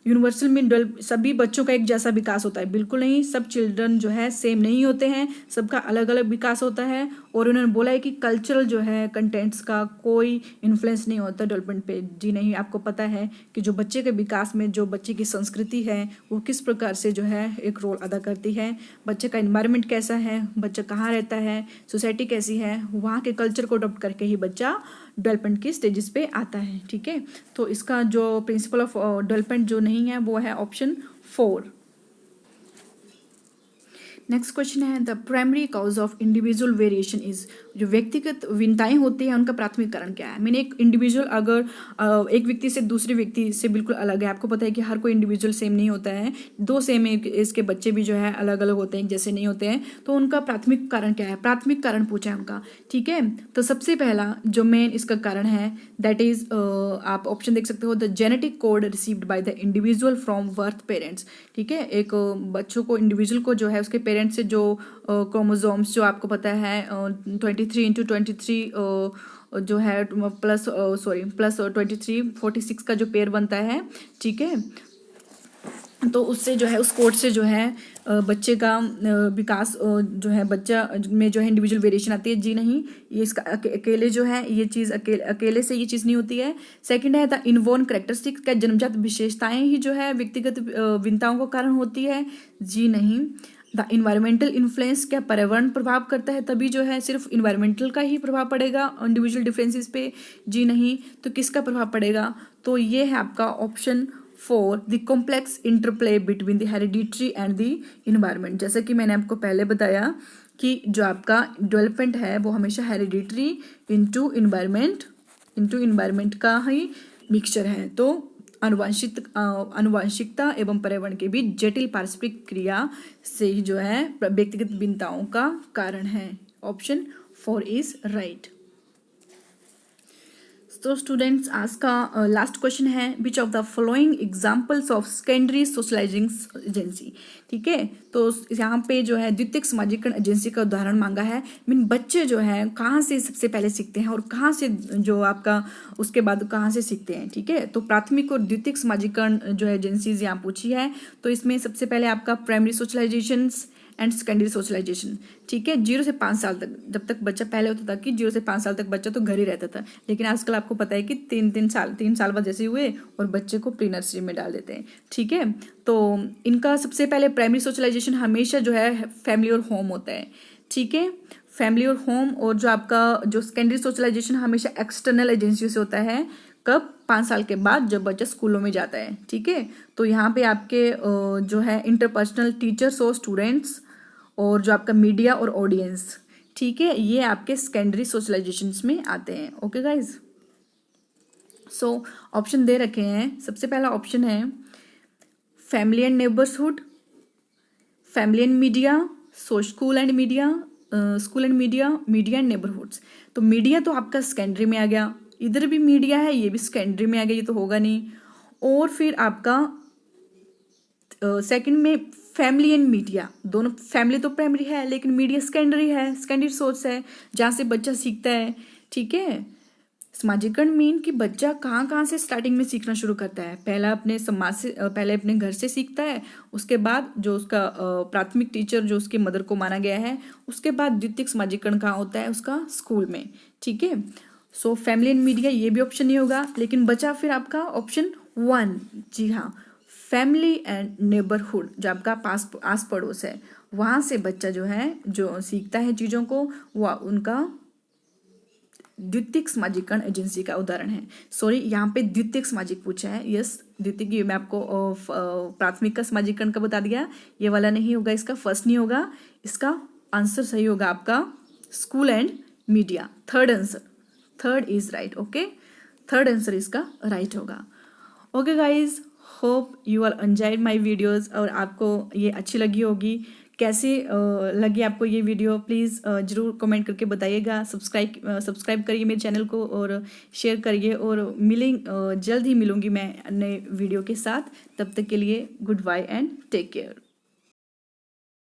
Universal mean सभी बच्चों का एक जैसा विकास होता है, बिल्कुल नहीं। सब चिल्ड्रन जो है सेम नहीं होते हैं, सबका अलग अलग विकास होता है। और उन्होंने बोला है कि कल्चरल जो है कंटेंट्स का कोई इन्फ्लुएंस नहीं होता डेवलपमेंट पे। जी नहीं, आपको पता है कि जो बच्चे के विकास में जो बच्चे की संस्कृति है वो किस प्रकार से जो है एक रोल अदा करती है, बच्चे का इन्वायरमेंट कैसा है, बच्चा कहाँ रहता है, सोसाइटी कैसी है, वहाँ के कल्चर को अडॉप्ट करके ही बच्चा डेवलपमेंट की स्टेजेस पे आता है। ठीक है। तो इसका जो प्रिंसिपल ऑफ डेवलपमेंट जो नहीं है वो है ऑप्शन 4। नेक्स्ट क्वेश्चन है the primary cause of individual variation is, जो व्यक्तिगत भिन्नताएं होती हैं उनका प्राथमिक कारण क्या है। मैंने एक इंडिविजुअल अगर एक व्यक्ति से दूसरे व्यक्ति से बिल्कुल अलग है, आपको पता है कि हर कोई इंडिविजुअल सेम नहीं होता है, दो सेम एज के बच्चे भी जो है अलग अलग होते हैं, जैसे नहीं होते हैं। तो उनका प्राथमिक कारण क्या है, प्राथमिक कारण पूछा है उनका। ठीक है। तो सबसे पहला जो मेन इसका कारण है दैट इज, आप ऑप्शन देख सकते हो, the genetic code received by the individual from birth parents. ठीक है। एक बच्चों को, इंडिविजुअल को जो है उसके पेरेंट्स से जो क्रोमोसोम्स जो आपको पता है 23x23 जो है प्लस 23 46 का जो पेयर बनता है। ठीक है। तो उससे जो है उस कोड से जो है बच्चे का विकास जो है बच्चा में जो है इंडिविजुअल वेरिएशन आती है। जी नहीं, ये इसका अकेले जो है ये चीज़ अकेले से ये चीज़ नहीं होती है। सेकंड है द इनबॉर्न कैरेक्टरिस्टिक्स, का जन्मजात विशेषताएं ही जो है व्यक्तिगत भिन्नताओं का कारण होती है। जी नहीं। द इन्वायरमेंटल इन्फ्लुएंस, क्या पर्यावरण प्रभाव करता है तभी जो है सिर्फ इन्वायरमेंटल का ही प्रभाव पड़ेगा इंडिविजुअल डिफरेंसेस पे। जी नहीं। तो किसका प्रभाव पड़ेगा, तो ये है आपका option 4 the complex interplay between the hereditary and the environment. जैसा कि मैंने आपको पहले बताया कि जो आपका डेवलपमेंट है वो हमेशा हेरिडिटरी इंटू इन्वायरमेंट का ही मिक्सचर है। तो आनुवांशिकता एवं पर्यावरण के बीच जटिल पारस्परिक क्रिया से ही जो है व्यक्तिगत भिन्नताओं का कारण है। Option 4 is right. तो स्टूडेंट्स आज का लास्ट क्वेश्चन है, which of the following examples of secondary socialising agency. ठीक है, तो यहाँ पे जो है द्वितीयक समाजीकरण एजेंसी का उदाहरण मांगा है। मीन बच्चे जो है कहाँ से सबसे पहले सीखते हैं और कहाँ से जो आपका उसके बाद कहाँ से सीखते हैं। ठीक है, तो प्राथमिक और द्वितीयक समाजीकरण जो है एजेंसीज यहाँ पूछी है। तो इसमें सबसे पहले आपका primary socialisation and secondary socialisation. ठीक है, 0 से 5 साल तक, जब तक बच्चा पहले होता था कि 0 से 5 साल तक बच्चा तो घर ही रहता था, लेकिन आजकल आपको पता है कि 3 साल बाद जैसे हुए और बच्चे को प्री नर्सरी में डाल देते हैं। ठीक है, तो इनका सबसे पहले प्राइमरी सोशलाइजेशन हमेशा जो है फैमिली और होम होता है। ठीक है, फैमिली और होम, और जो आपका जो सेकेंडरी सोशलाइजेशन हमेशा एक्सटर्नल एजेंसी से होता है। कब? 5 साल के बाद जब बच्चा स्कूलों में जाता है। ठीक है, तो यहाँ पे आपके जो है इंटरपर्सनल टीचर्स और स्टूडेंट्स और जो आपका मीडिया और ऑडियंस, ठीक है, ये आपके सेकेंडरी सोशलाइजेशंस में आते हैं। ओके गाइज, सो ऑप्शन दे रखे हैं। सबसे पहला ऑप्शन है family and neighbourhood, family and media, school and media, school and media, media and neighbourhoods. तो मीडिया तो आपका सेकेंडरी में आ गया, इधर भी मीडिया है, ये भी सेकेंडरी में आ गया, ये तो होगा नहीं। और फिर आपका सेकंड में फैमिली एंड मीडिया, दोनों, फैमिली तो प्राइमरी है लेकिन मीडिया सेकेंडरी है, सेकेंडरी सोर्स है जहाँ से बच्चा सीखता है। ठीक है, समाजीकरण मीन कि बच्चा कहाँ कहाँ से स्टार्टिंग में सीखना शुरू करता है। पहला अपने समाज से, पहले अपने घर से सीखता है, उसके बाद जो उसका प्राथमिक टीचर जो उसकी मदर को माना गया है, उसके बाद द्वितीयक समाजीकरण कहाँ होता है, उसका स्कूल में। ठीक है, सो फैमिली एंड मीडिया ये भी ऑप्शन नहीं होगा, लेकिन बचा फिर आपका ऑप्शन 1। जी हाँ, फैमिली एंड नेबरहुड, जो आपका आस पड़ोस है, वहाँ से बच्चा जो है जो सीखता है चीज़ों को, वह उनका द्वितीयक समाजीकरण एजेंसी का उदाहरण है। सॉरी, यहाँ पे द्वितीयक समाजिक पूछा है। यस, द्वितीयक, ये मैं आपको प्राथमिक का समाजीकरण का बता दिया, ये वाला नहीं होगा, इसका फर्स्ट नहीं होगा, इसका आंसर सही होगा आपका school and media. Third answer, third is right. Okay, third answer इसका राइट होगा। Okay guys, hope you are enjoyed my videos, और आपको ये अच्छी लगी होगी। कैसे लगी आपको ये वीडियो, प्लीज़ ज़रूर कमेंट करके बताइएगा। सब्सक्राइब करिए मेरे चैनल को और शेयर करिए, और जल्द ही मिलूँगी मैं नए वीडियो के साथ। तब तक के लिए good bye and take care.